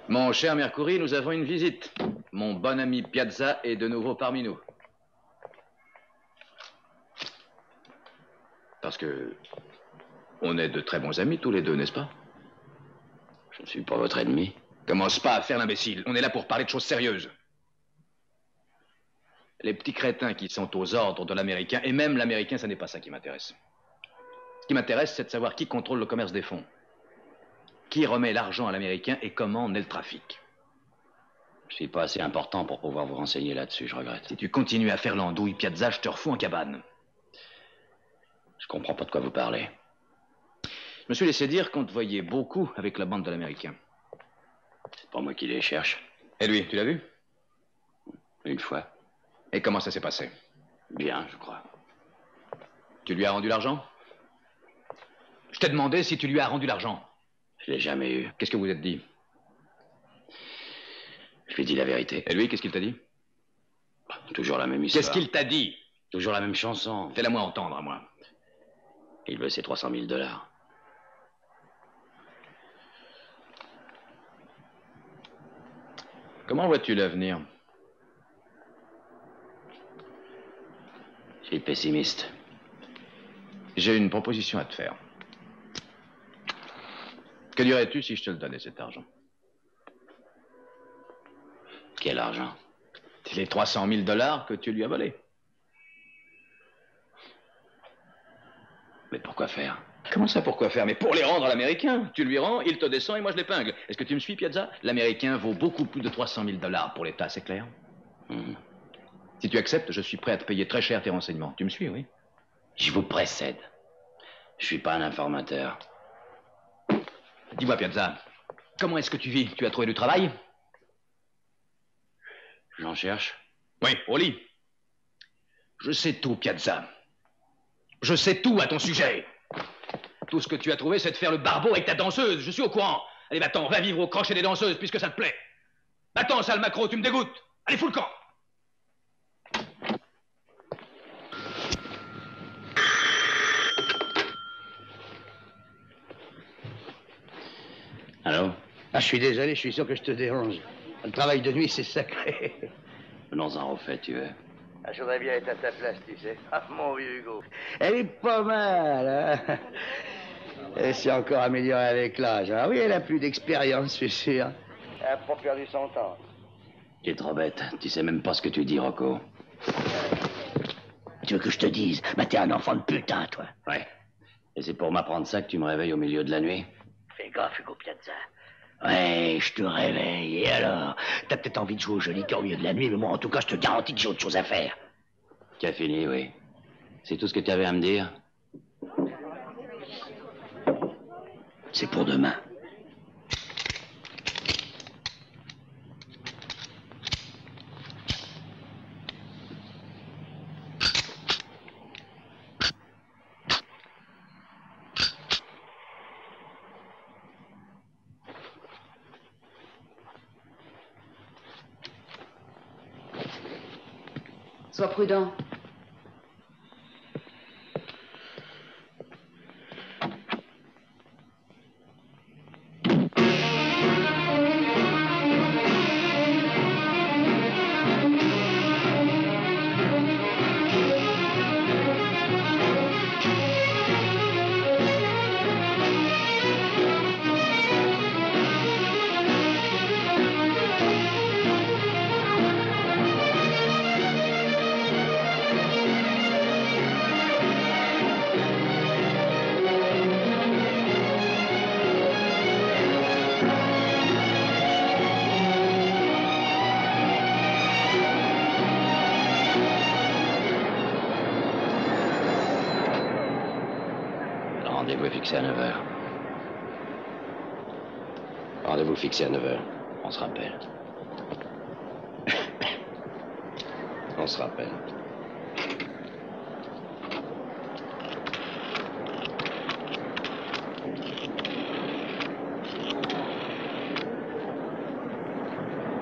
Mon cher Mercury, nous avons une visite. Mon bon ami Piazza est de nouveau parmi nous. Parce que on est de très bons amis tous les deux, n'est-ce pas? Je ne suis pas votre ennemi. Commence pas à faire l'imbécile. On est là pour parler de choses sérieuses. Les petits crétins qui sont aux ordres de l'Américain, et même l'Américain, ça n'est pas ça qui m'intéresse. Ce qui m'intéresse, c'est de savoir qui contrôle le commerce des fonds. Qui remet l'argent à l'Américain et comment naît le trafic. Je suis pas assez important pour pouvoir vous renseigner là-dessus, je regrette. Si tu continues à faire l'andouille, Piazza, je te refous en cabane. Je comprends pas de quoi vous parlez. Je me suis laissé dire qu'on te voyait beaucoup avec la bande de l'Américain. C'est pas moi qui les cherche. Et lui, tu l'as vu? Une fois. Et comment ça s'est passé? Bien, je crois. Tu lui as rendu l'argent? Je t'ai demandé si tu lui as rendu l'argent. Je l'ai jamais eu. Qu'est-ce que vous êtes dit? Je lui ai dit la vérité. Et lui, qu'est-ce qu'il t'a dit? Toujours la même histoire. Qu'est-ce qu'il t'a dit? Toujours la même chanson. Fais-la moi entendre, à moi. Il veut ses 300 000 $. Comment vois-tu l'avenir? Je suis pessimiste. J'ai une proposition à te faire. Que dirais-tu si je te le donnais, cet argent? Quel argent? C'est les 300 000 $ que tu lui as volés. Mais pourquoi faire? Comment ça, pourquoi faire? Mais pour les rendre à l'Américain. Tu lui rends, il te descend et moi je l'épingle. Est-ce que tu me suis, Piazza? L'Américain vaut beaucoup plus de 300 000 $ pour l'État, c'est clair? Si tu acceptes, je suis prêt à te payer très cher tes renseignements. Tu me suis, oui? Je vous précède. Je suis pas un informateur. Dis-moi, Piazza, comment est-ce que tu vis? Tu as trouvé du travail? J'en cherche. Oui, au lit. Je sais tout, Piazza. Je sais tout à ton sujet. Tout ce que tu as trouvé, c'est de faire le barbeau avec ta danseuse. Je suis au courant. Allez, va-t'en, va vivre au crochet des danseuses, puisque ça te plaît. Va-t'en, sale macro, tu me dégoûtes. Allez, fous le camp. Allô? Ah, je suis désolé, je suis sûr que je te dérange. Le travail de nuit, c'est sacré. Venons-en au fait, tu veux. Ah, je voudrais bien être à ta place, tu sais. Ah, mon vieux Hugo. Elle est pas mal, hein? Elle s'est encore améliorée avec l'âge. Ah oui, elle a plus d'expérience, je suis sûr. Elle a pas perdu son temps. Tu es trop bête. Tu sais même pas ce que tu dis, Rocco. Tu veux que je te dise? Bah, t'es un enfant de putain, toi. Ouais. Et c'est pour m'apprendre ça que tu me réveilles au milieu de la nuit? Fais gaffe, Hugo Piazza. Ouais, je te réveille. Et alors? T'as peut-être envie de jouer au joli cœur au milieu de la nuit, mais moi, en tout cas, je te garantis que j'ai autre chose à faire. Qu'a fini, oui. C'est tout ce que tu avais à me dire? C'est pour demain. Sois prudent. Rendez-vous est fixé à 9h. Rendez-vous fixé à 9h. On se rappelle. On se rappelle.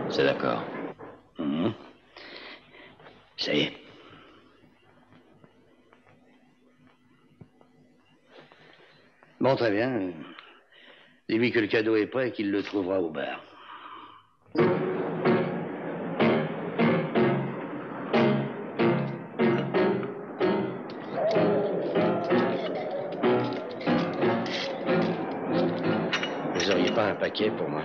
C'est d'accord. Ça y est. Bon, très bien. Dis-lui que le cadeau est prêt et qu'il le trouvera au bar. Vous auriez pas un paquet pour moi?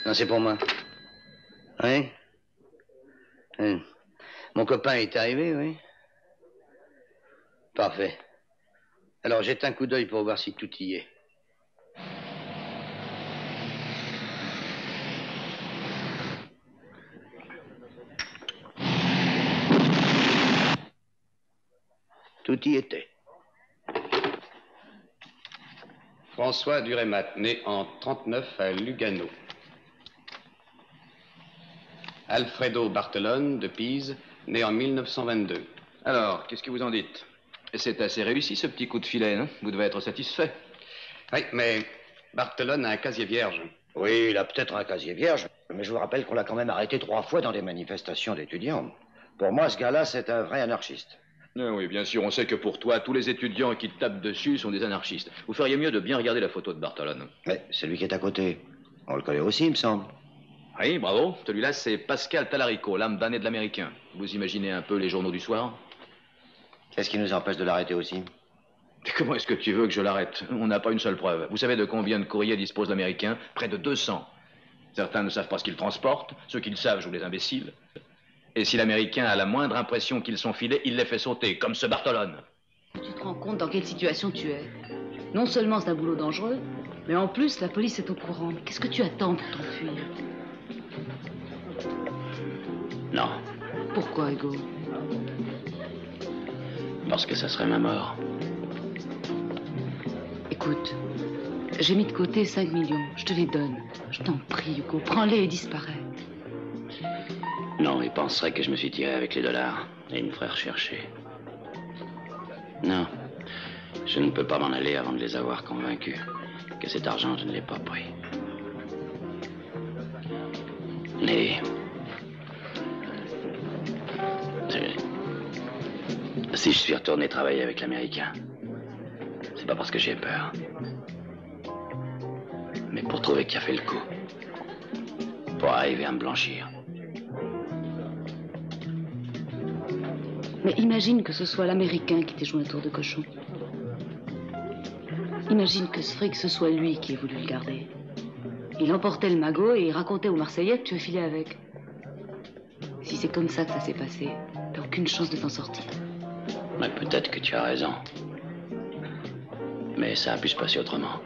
Non, c'est pour moi. Oui? Mon copain est arrivé, oui? Parfait. Alors, jette un coup d'œil pour voir si tout y est. Tout y était. François Durémat, né en 39 à Lugano. Alfredo Bartolone de Pise, né en 1922. Alors, qu'est-ce que vous en dites? C'est assez réussi, ce petit coup de filet, hein? Vous devez être satisfait. Oui, mais Bartolone a un casier vierge. Oui, il a peut-être un casier vierge, mais je vous rappelle qu'on l'a quand même arrêté 3 fois dans des manifestations d'étudiants. Pour moi, ce gars-là, c'est un vrai anarchiste. Oui, bien sûr, on sait que pour toi, tous les étudiants qui te tapent dessus sont des anarchistes. Vous feriez mieux de bien regarder la photo de Bartolone. Mais celui qui est à côté, on le connaît aussi, il me semble. Oui, bravo. Celui-là, c'est Pascal Talarico, l'âme damnée de l'Américain. Vous imaginez un peu les journaux du soir? Qu'est-ce qui nous empêche de l'arrêter aussi? Comment est-ce que tu veux que je l'arrête? On n'a pas une seule preuve. Vous savez de combien de courriers dispose l'Américain? Près de 200. Certains ne savent pas ce qu'ils transportent. Ceux qui le savent jouent les imbéciles. Et si l'Américain a la moindre impression qu'ils sont filés, il les fait sauter, comme ce Bartolone. Tu te rends compte dans quelle situation tu es? Non seulement c'est un boulot dangereux, mais en plus la police est au courant. Mais qu'est-ce que tu attends pour t'enfuir? Non, Pourquoi, Hugo? parce que ça serait ma mort. Écoute, j'ai mis de côté 5 millions. Je te les donne. Je t'en prie, Hugo. Prends-les et disparais. Non, il penserait que je me suis tiré avec les dollars et il me ferait rechercher. Non, je ne peux pas m'en aller avant de les avoir convaincus que cet argent, je ne l'ai pas pris. Mais... si je suis retourné travailler avec l'Américain, c'est pas parce que j'ai peur, mais pour trouver qui a fait le coup, pour arriver à me blanchir. Mais imagine que ce soit l'Américain qui t'ait joué un tour de cochon. Imagine que ce fric, ce soit lui qui ait voulu le garder. Il emportait le magot et il racontait aux Marseillais que tu as filé avec. Si c'est comme ça que ça s'est passé, t'as aucune chance de t'en sortir. Mais peut-être que tu as raison. Mais ça a pu se passer autrement.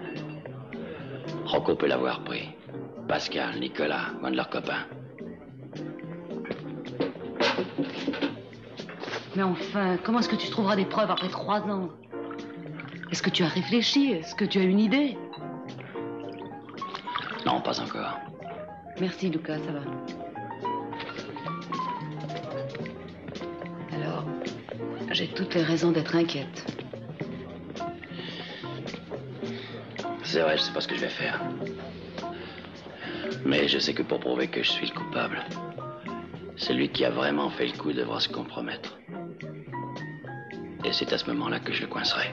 Rocco peut l'avoir pris. Pascal, Nicolas, ou un de leurs copains. Mais enfin, comment est-ce que tu trouveras des preuves après 3 ans? Est-ce que tu as réfléchi? Est-ce que tu as une idée? Non, pas encore. Merci, Lucas, ça va. Alors, j'ai toutes les raisons d'être inquiète. C'est vrai, je sais pas ce que je vais faire. Mais je sais que pour prouver que je suis le coupable, celui qui a vraiment fait le coup devra se compromettre. Et c'est à ce moment-là que je le coincerai.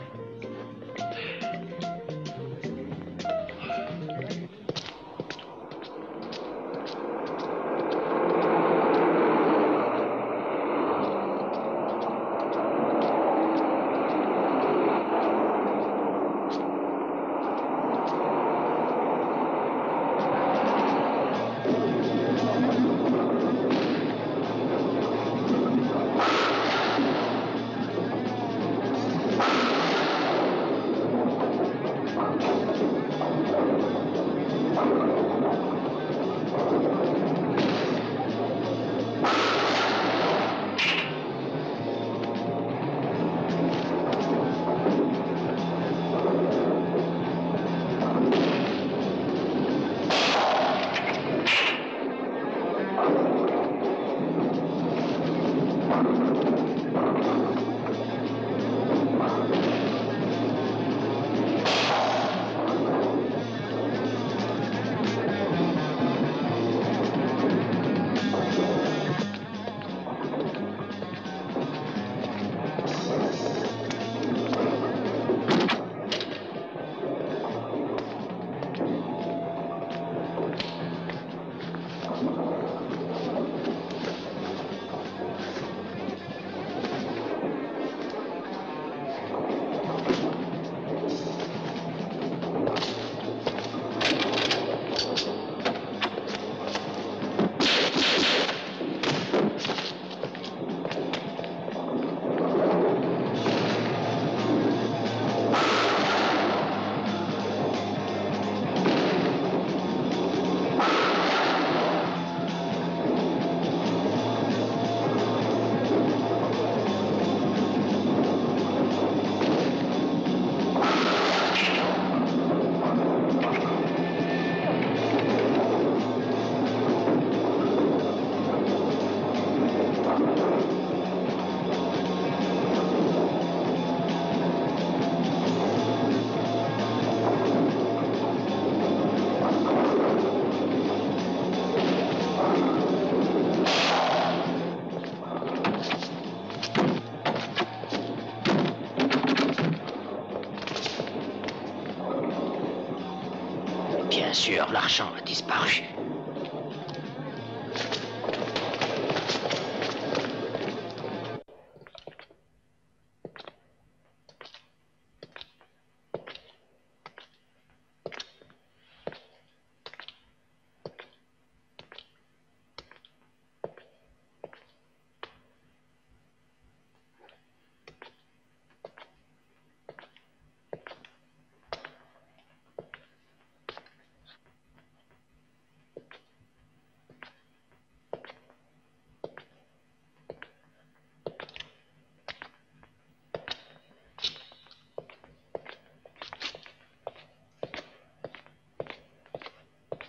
sûr, l'argent a disparu.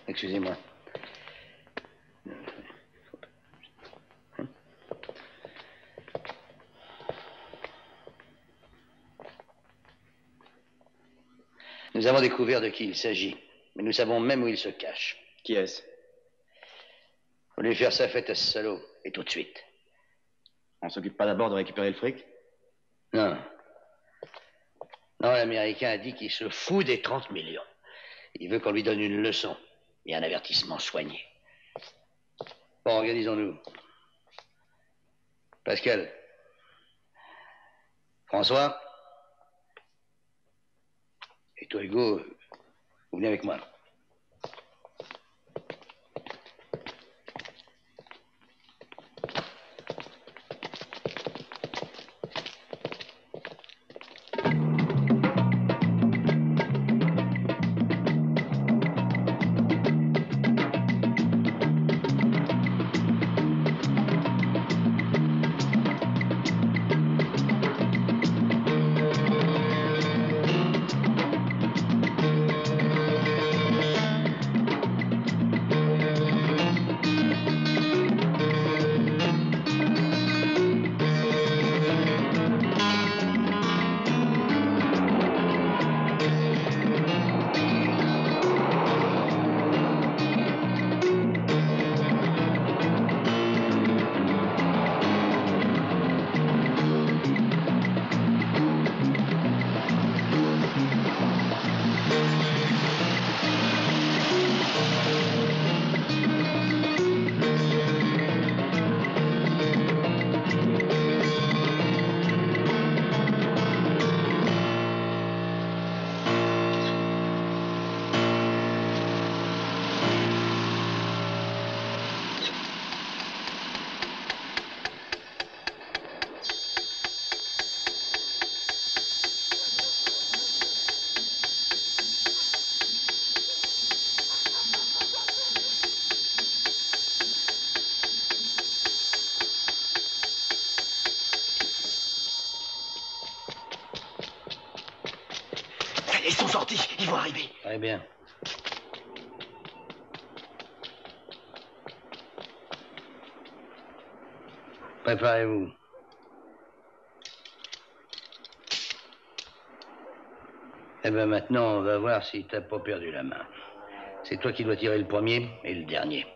Excusez-moi. Nous avons découvert de qui il s'agit, mais nous savons même où il se cache. Qui est-ce? Faut lui faire sa fête à ce salaud, et tout de suite. On s'occupe pas d'abord de récupérer le fric? Non. Non, l'Américain a dit qu'il se fout des 30 millions. Il veut qu'on lui donne une leçon et un avertissement soigné. Bon, organisons-nous. Pascal. François. Et toi, Hugo, vous venez avec moi. Ils sont sortis, ils vont arriver. Très bien. Préparez-vous. Eh bien maintenant, on va voir si t'as pas perdu la main. C'est toi qui dois tirer le premier et le dernier.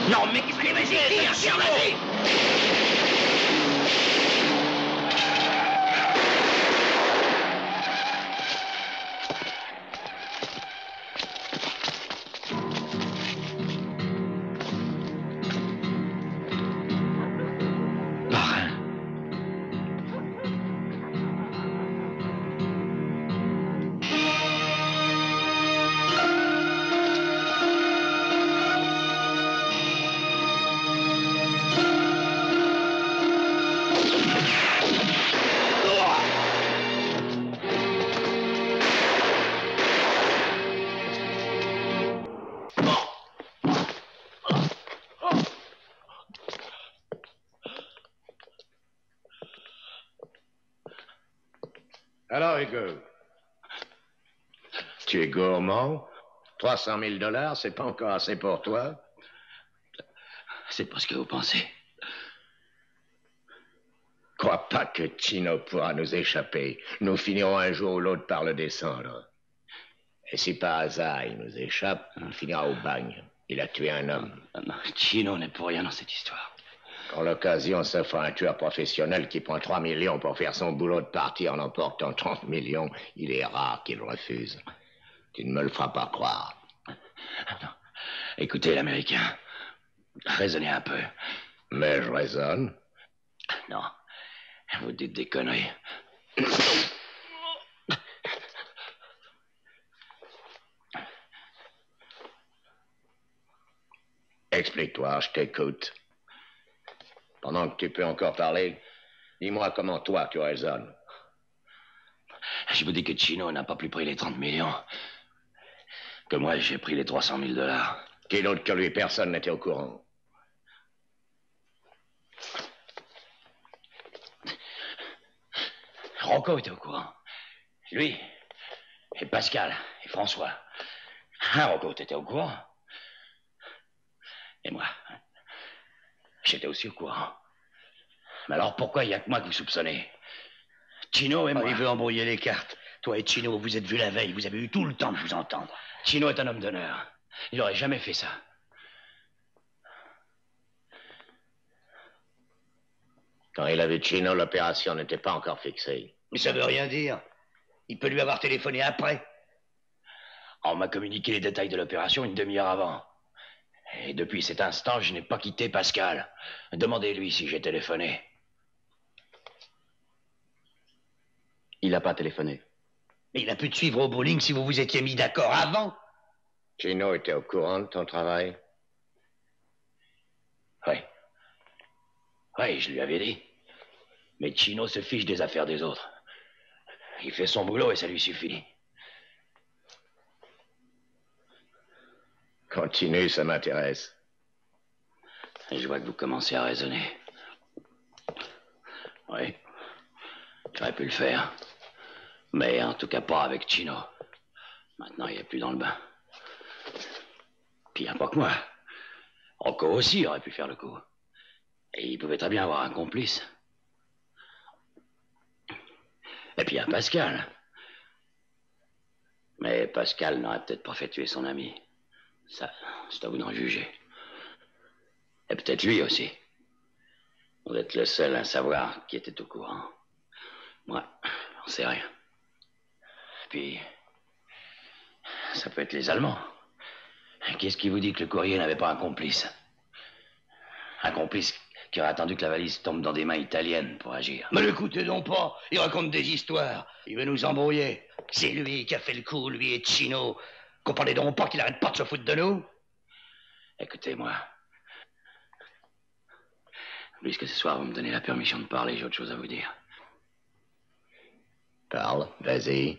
Non, mais allez, vas-y, tire, vas-y. Alors, Hugo, tu es gourmand? 300 000 $, c'est pas encore assez pour toi? C'est pas ce que vous pensez. pas que Chino pourra nous échapper. Nous finirons un jour ou l'autre par le descendre. Et si par hasard il nous échappe, il finira au bagne. Il a tué un homme. Non, Chino n'est pour rien dans cette histoire. Quand l'occasion s'offre à un tueur professionnel qui prend 3 millions pour faire son boulot de partir en emportant 30 millions, il est rare qu'il refuse. Tu ne me le feras pas croire. Non. Écoutez, l'Américain, raisonnez un peu. Mais je raisonne. Non, vous dites des conneries. Explique-toi, je t'écoute. Pendant que tu peux encore parler, dis-moi comment toi tu raisonnes. Je vous dis que Chino n'a pas plus pris les 30 millions. Que moi, j'ai pris les 300 000 $. Qui d'autre que lui, personne n'était au courant. Rocco était au courant. Lui, et Pascal, et François. Rocco, t'étais au courant. Et moi, j'étais aussi au courant. Mais alors pourquoi il n'y a que moi que vous soupçonnez? Chino et moi. Il veut embrouiller les cartes. Toi et Chino, vous êtes vus la veille, vous avez eu tout le temps de vous entendre. Chino est un homme d'honneur. Il n'aurait jamais fait ça. Quand il a vu Chino, l'opération n'était pas encore fixée. Mais ça veut rien dire. Il peut lui avoir téléphoné après. On m'a communiqué les détails de l'opération une demi-heure avant. Et depuis cet instant, je n'ai pas quitté Pascal. Demandez-lui si j'ai téléphoné. Il n'a pas téléphoné. Mais il a pu te suivre au bowling si vous vous étiez mis d'accord avant. Chino était au courant de ton travail? Oui. Oui, je lui avais dit. Mais Chino se fiche des affaires des autres. Il fait son boulot et ça lui suffit. Continue, ça m'intéresse. Je vois que vous commencez à raisonner. Oui. J'aurais pu le faire. Mais en tout cas pas avec Chino. Maintenant, il n'est plus dans le bain. Puis il n'y a pas que moi. Rocco aussi aurait pu faire le coup. Et il pouvait très bien avoir un complice. Et puis il y a Pascal. Mais Pascal n'aurait peut-être pas fait tuer son ami. Ça, c'est à vous d'en juger. Et peut-être lui aussi. Vous êtes le seul à savoir qui était au courant. Moi, j'en sais rien. Puis, ça peut être les Allemands. Qu'est-ce qui vous dit que le courrier n'avait pas un complice? Un complice qui aurait attendu que la valise tombe dans des mains italiennes pour agir. Mais l'écoutez donc pas, il raconte des histoires. Il veut nous embrouiller. C'est lui qui a fait le coup, lui et Chino. Comprenez donc pas qu'il arrête pas de se foutre de nous? Écoutez-moi. Puisque ce soir vous me donnez la permission de parler, j'ai autre chose à vous dire. Parle, vas-y.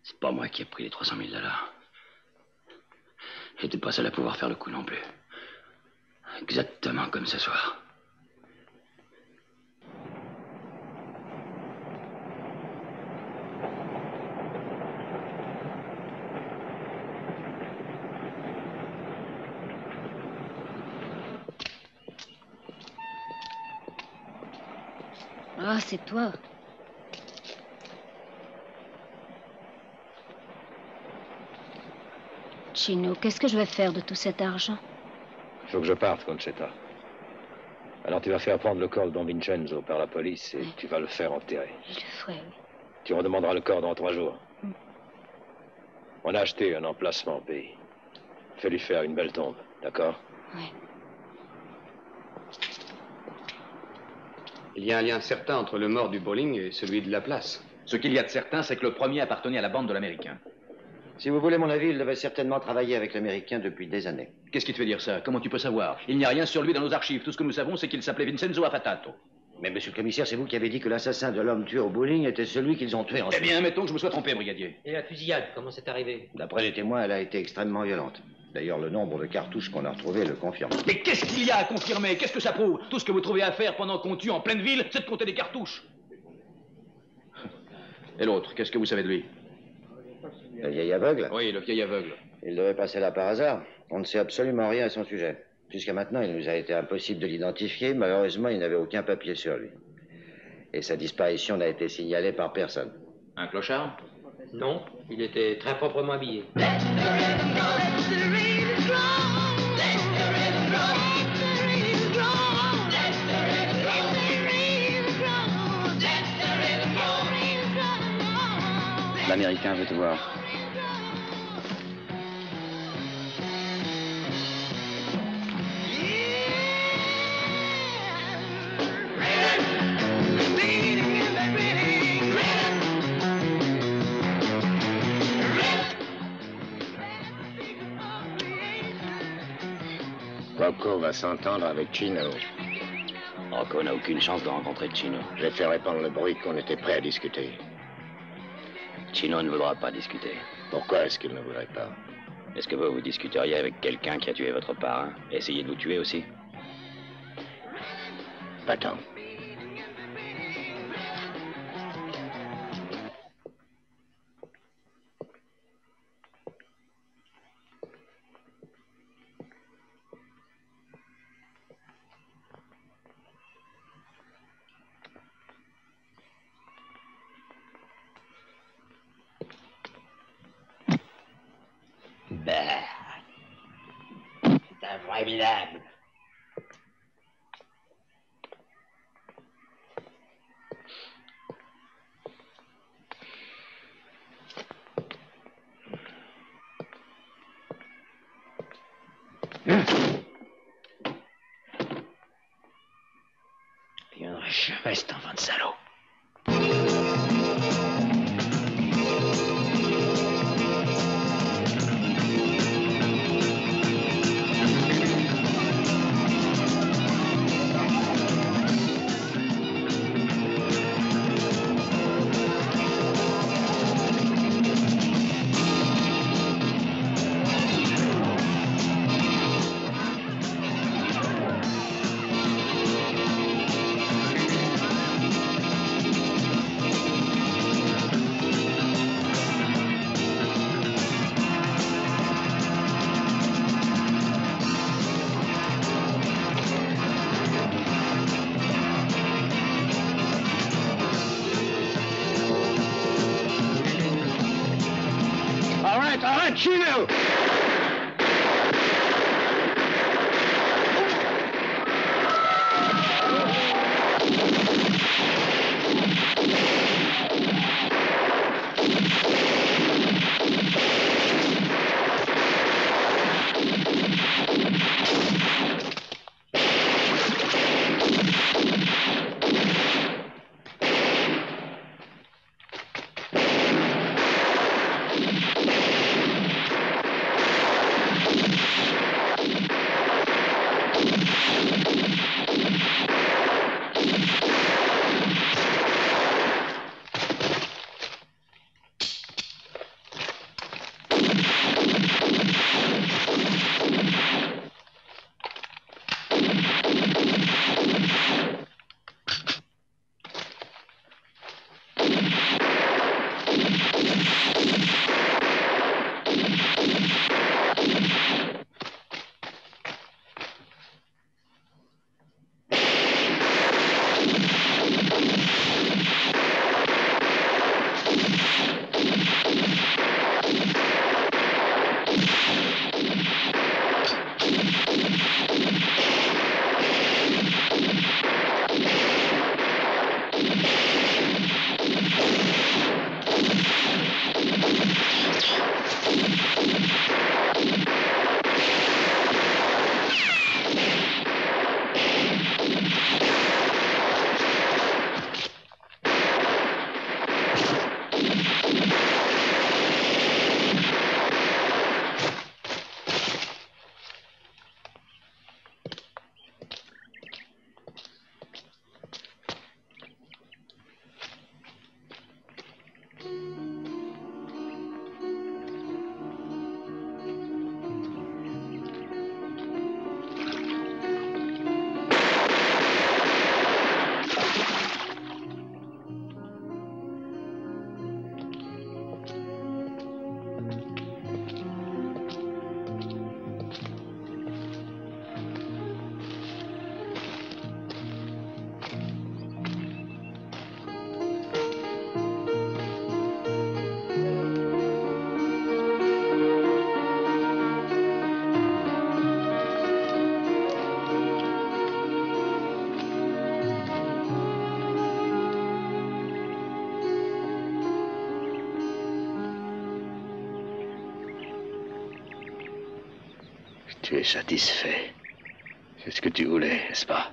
C'est pas moi qui ai pris les 300 000 $. J'étais pas seul à pouvoir faire le coup non plus. Exactement comme ce soir. Ah, c'est toi. Chino, qu'est-ce que je vais faire de tout cet argent? Il faut que je parte, Concetta. Alors tu vas faire prendre le corps de Don Vincenzo par la police et tu vas le faire enterrer. Je le ferai, oui. Tu redemanderas le corps dans 3 jours. On a acheté un emplacement au pays. Fais lui faire une belle tombe, d'accord? Oui. Il y a un lien certain entre le mort du bowling et celui de la place. Ce qu'il y a de certain, c'est que le premier appartenait à la bande de l'Américain. Si vous voulez mon avis, il devait certainement travailler avec l'Américain depuis des années. Qu'est-ce qui te fait dire ça? Comment tu peux savoir? Il n'y a rien sur lui dans nos archives. Tout ce que nous savons, c'est qu'il s'appelait Vincenzo Affatato. Mais monsieur le commissaire, c'est vous qui avez dit que l'assassin de l'homme tué au bowling était celui qu'ils ont tué ensuite. Eh bien, mettons que je me sois trompé, brigadier. Et la fusillade, comment c'est arrivé? D'après les témoins, elle a été extrêmement violente. D'ailleurs, le nombre de cartouches qu'on a retrouvées le confirme. Mais qu'est-ce qu'il y a à confirmer? Qu'est-ce que ça prouve? Tout ce que vous trouvez à faire pendant qu'on tue en pleine ville, c'est de compter des cartouches. Et l'autre, qu'est-ce que vous savez de lui? Le vieil aveugle? Oui, le vieil aveugle. Il devait passer là par hasard. On ne sait absolument rien à son sujet. Jusqu'à maintenant, il nous a été impossible de l'identifier. Malheureusement, il n'avait aucun papier sur lui. Et sa disparition n'a été signalée par personne. Un clochard? Non, il était très proprement habillé. L'Américain veut te voir. Rocco va s'entendre avec Chino. Rocco n'a aucune chance de rencontrer Chino. J'ai fait répandre le bruit qu'on était prêt à discuter. Chino ne voudra pas discuter. Pourquoi est-ce qu'il ne voudrait pas? Est-ce que vous discuteriez avec quelqu'un qui a tué votre parrain? Essayez de vous tuer aussi? Va-t'en. C'est un vrai minable. Il viendrait jamais cet enfant de salaud. Arrête, Chino! Tu es satisfait. C'est ce que tu voulais, n'est-ce pas?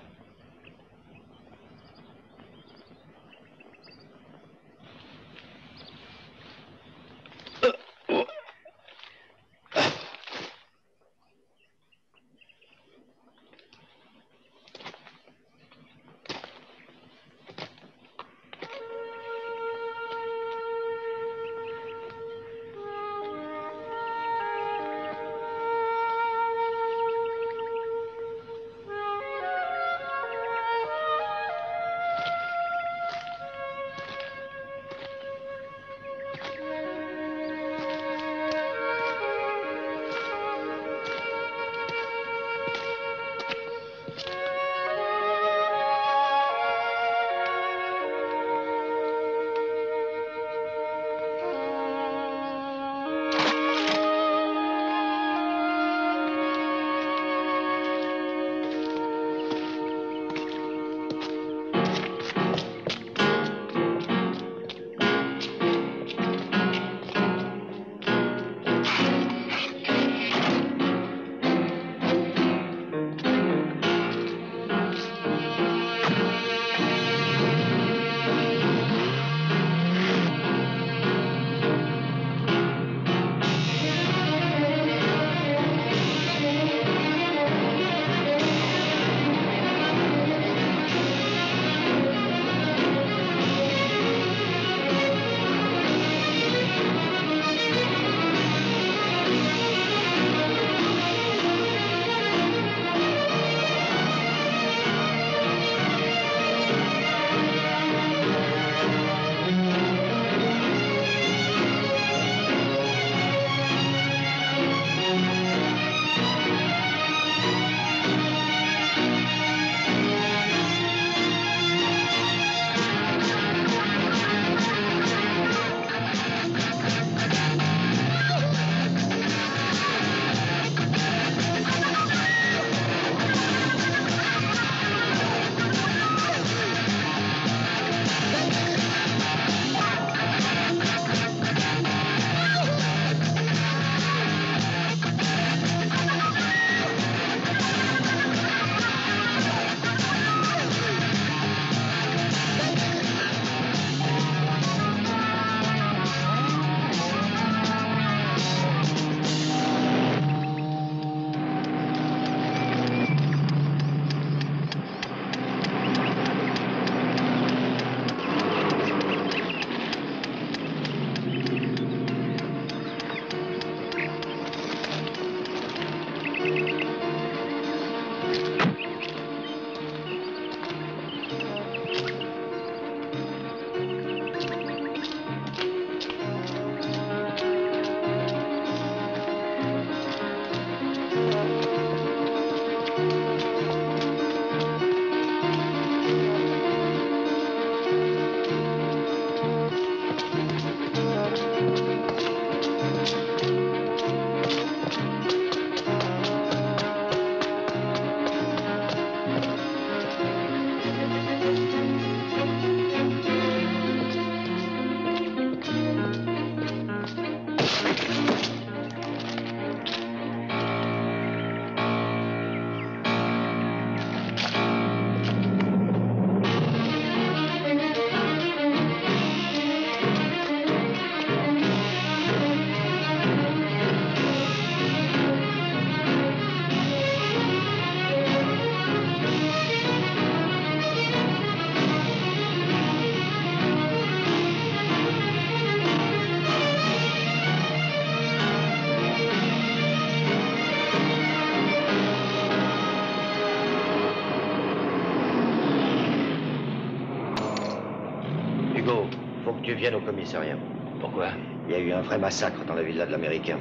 Tu viennes au commissariat. Pourquoi? Il y a eu un vrai massacre dans la villa de l'Américain.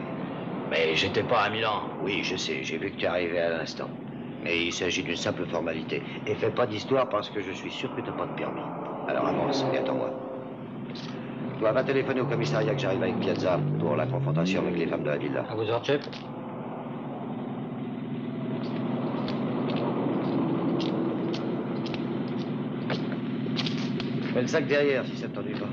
Mais j'étais pas à Milan. Oui, je sais, j'ai vu que tu es arrivé à l'instant. Mais il s'agit d'une simple formalité. Et fais pas d'histoire parce que je suis sûr que tu n'as pas de permis. Alors avance et attends-moi. Toi, va téléphoner au commissariat que j'arrive avec Piazza pour la confrontation avec les femmes de la villa. À vos ordres, chef. Mets le sac derrière si ça ne t'ennuie pas.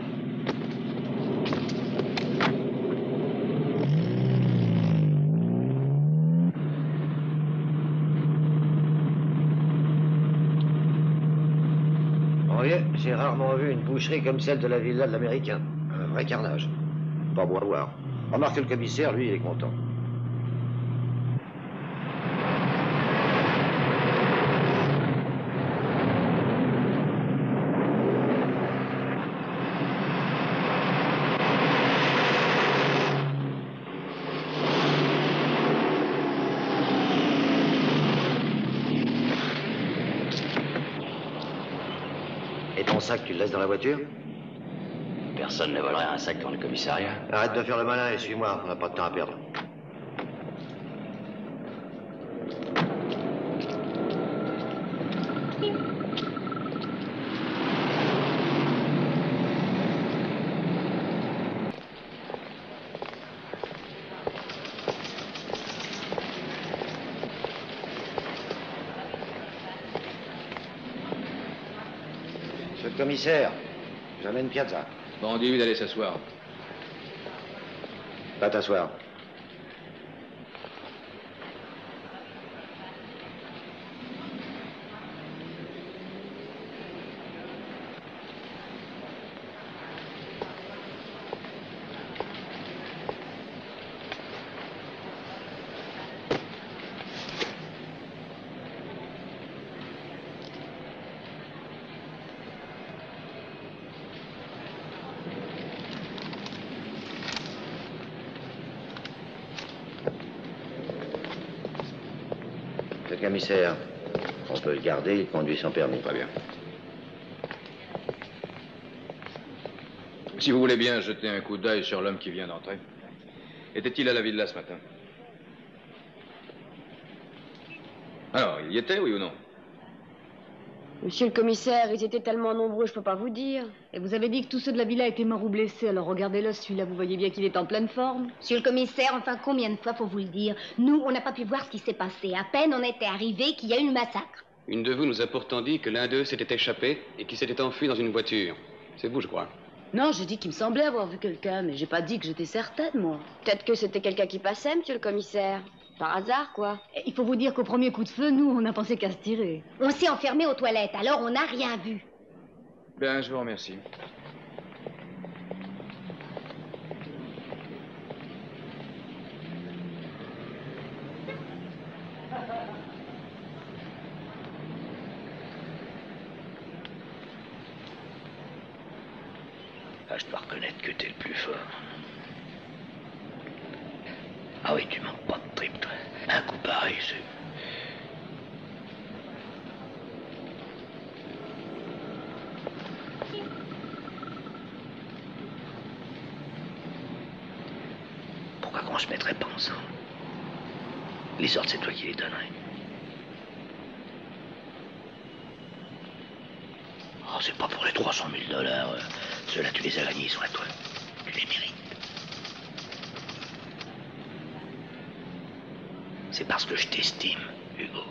J'ai rarement vu une boucherie comme celle de la villa de l'Américain. Un vrai carnage. Pas beau à voir. Remarque que le commissaire, lui, il est content. Et ton sac, tu le laisses dans la voiture? Personne ne volerait un sac dans le commissariat. Arrête de faire le malin et suis-moi, on n'a pas de temps à perdre. Monsieur le commissaire, j'amène Piazza. Bon, dis-lui d'aller s'asseoir. Va t'asseoir. Le commissaire, on peut le garder, il conduit sans permis. Très bien. Si vous voulez bien jeter un coup d'œil sur l'homme qui vient d'entrer. Était-il à la villa ce matin? Alors, il y était, oui ou non? Monsieur le commissaire, ils étaient tellement nombreux, je peux pas vous dire. Et vous avez dit que tous ceux de la villa étaient morts ou blessés, alors regardez-le, celui-là, vous voyez bien qu'il est en pleine forme. Monsieur le commissaire, enfin, combien de fois faut vous le dire? Nous, on n'a pas pu voir ce qui s'est passé. À peine on était arrivés qu'il y a eu le massacre. Une de vous nous a pourtant dit que l'un d'eux s'était échappé et qu'il s'était enfui dans une voiture. C'est vous, je crois. Non, j'ai dit qu'il me semblait avoir vu quelqu'un, mais j'ai pas dit que j'étais certaine, moi. Peut-être que c'était quelqu'un qui passait, monsieur le commissaire. Par hasard, quoi. Et il faut vous dire qu'au premier coup de feu, nous, on a pensé qu'à se tirer. On s'est enfermés aux toilettes, alors on n'a rien vu. Bien, je vous remercie. Ah, je dois reconnaître que t'es le plus fort. Ah oui, tu manques pas de trip, toi. Un coup pareil, c'est... Pourquoi qu'on se mettrait pas ensemble? Les ordres, c'est toi qui les donnerais. Oh, c'est pas pour les 300 000 $. Ceux-là, tu les as gagnés, ils sont à toi. Tu les mérites. C'est parce que je t'estime, Hugo.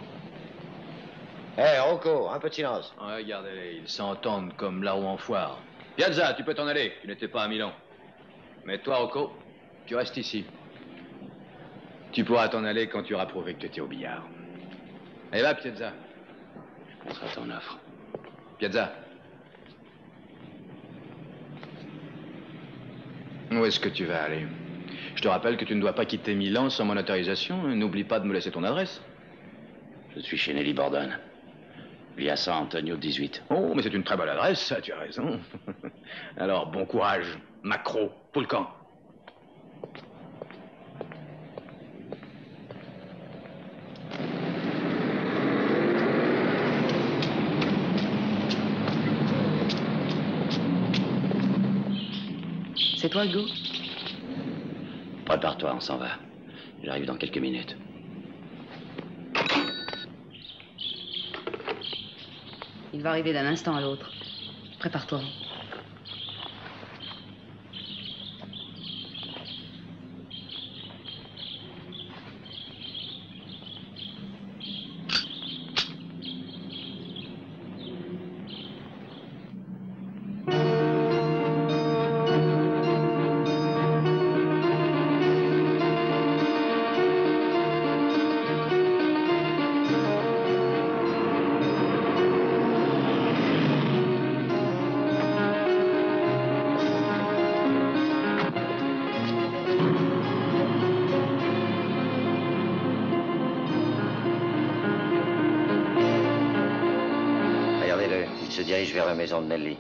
Hé, Rocco, un peu de silence. Regardez-les, ils s'entendent comme là-haut en foire. Piazza, tu peux t'en aller, tu n'étais pas à Milan. Mais toi, Rocco, tu restes ici. Tu pourras t'en aller quand tu auras prouvé que tu étais au billard. Allez, va, Piazza. On sera ton offre. Piazza. Où est-ce que tu vas aller? Je te rappelle que tu ne dois pas quitter Milan sans mon autorisation. N'oublie pas de me laisser ton adresse. Je suis chez Nelly Borden. Via San Antonio 18. Oh, mais c'est une très bonne adresse, ça, tu as raison. Alors, bon courage, Macro, tout le camp. C'est toi, Hugo? Prépare-toi, on s'en va. J'arrive dans quelques minutes. Il va arriver d'un instant à l'autre. Prépare-toi. Il se dirige vers la maison de Nelly.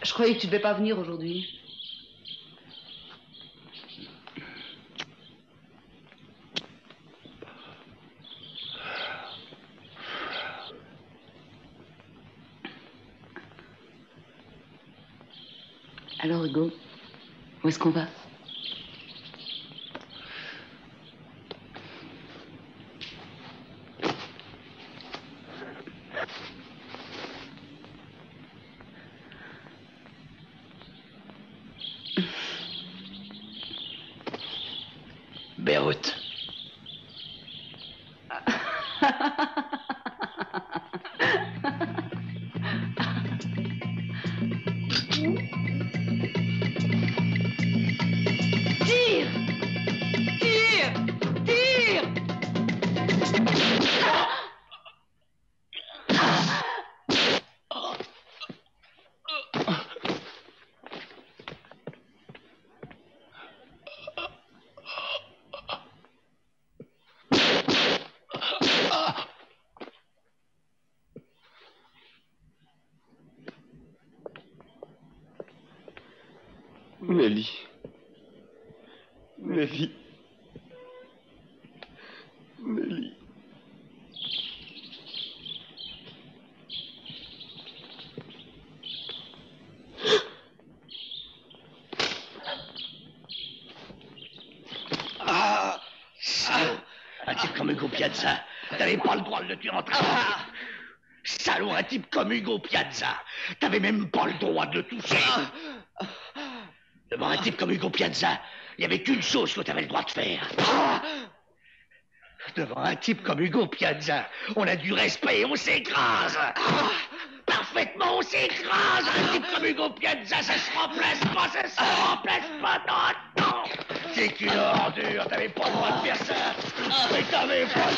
Je croyais que tu devais pas venir aujourd'hui. Alors, Hugo, où est-ce qu'on va? Beyrouth. Tire! Tire! Tire! Nelly. Nelly. Nelly. Ah, salaud. Un type comme Hugo Piazza, t'avais pas le droit de le tuer en train. Salaud, un type comme Hugo Piazza, t'avais même pas le droit de le toucher. Devant un type comme Hugo Piazza, il y avait qu'une chose que t'avais le droit de faire. Devant un type comme Hugo Piazza, on a du respect et on s'écrase. Parfaitement, on s'écrase. Un type comme Hugo Piazza, ça se remplace pas, ça se remplace pas. Non, non. C'est qu'une ordure, t'avais pas le droit de faire ça. Mais t'avais pas...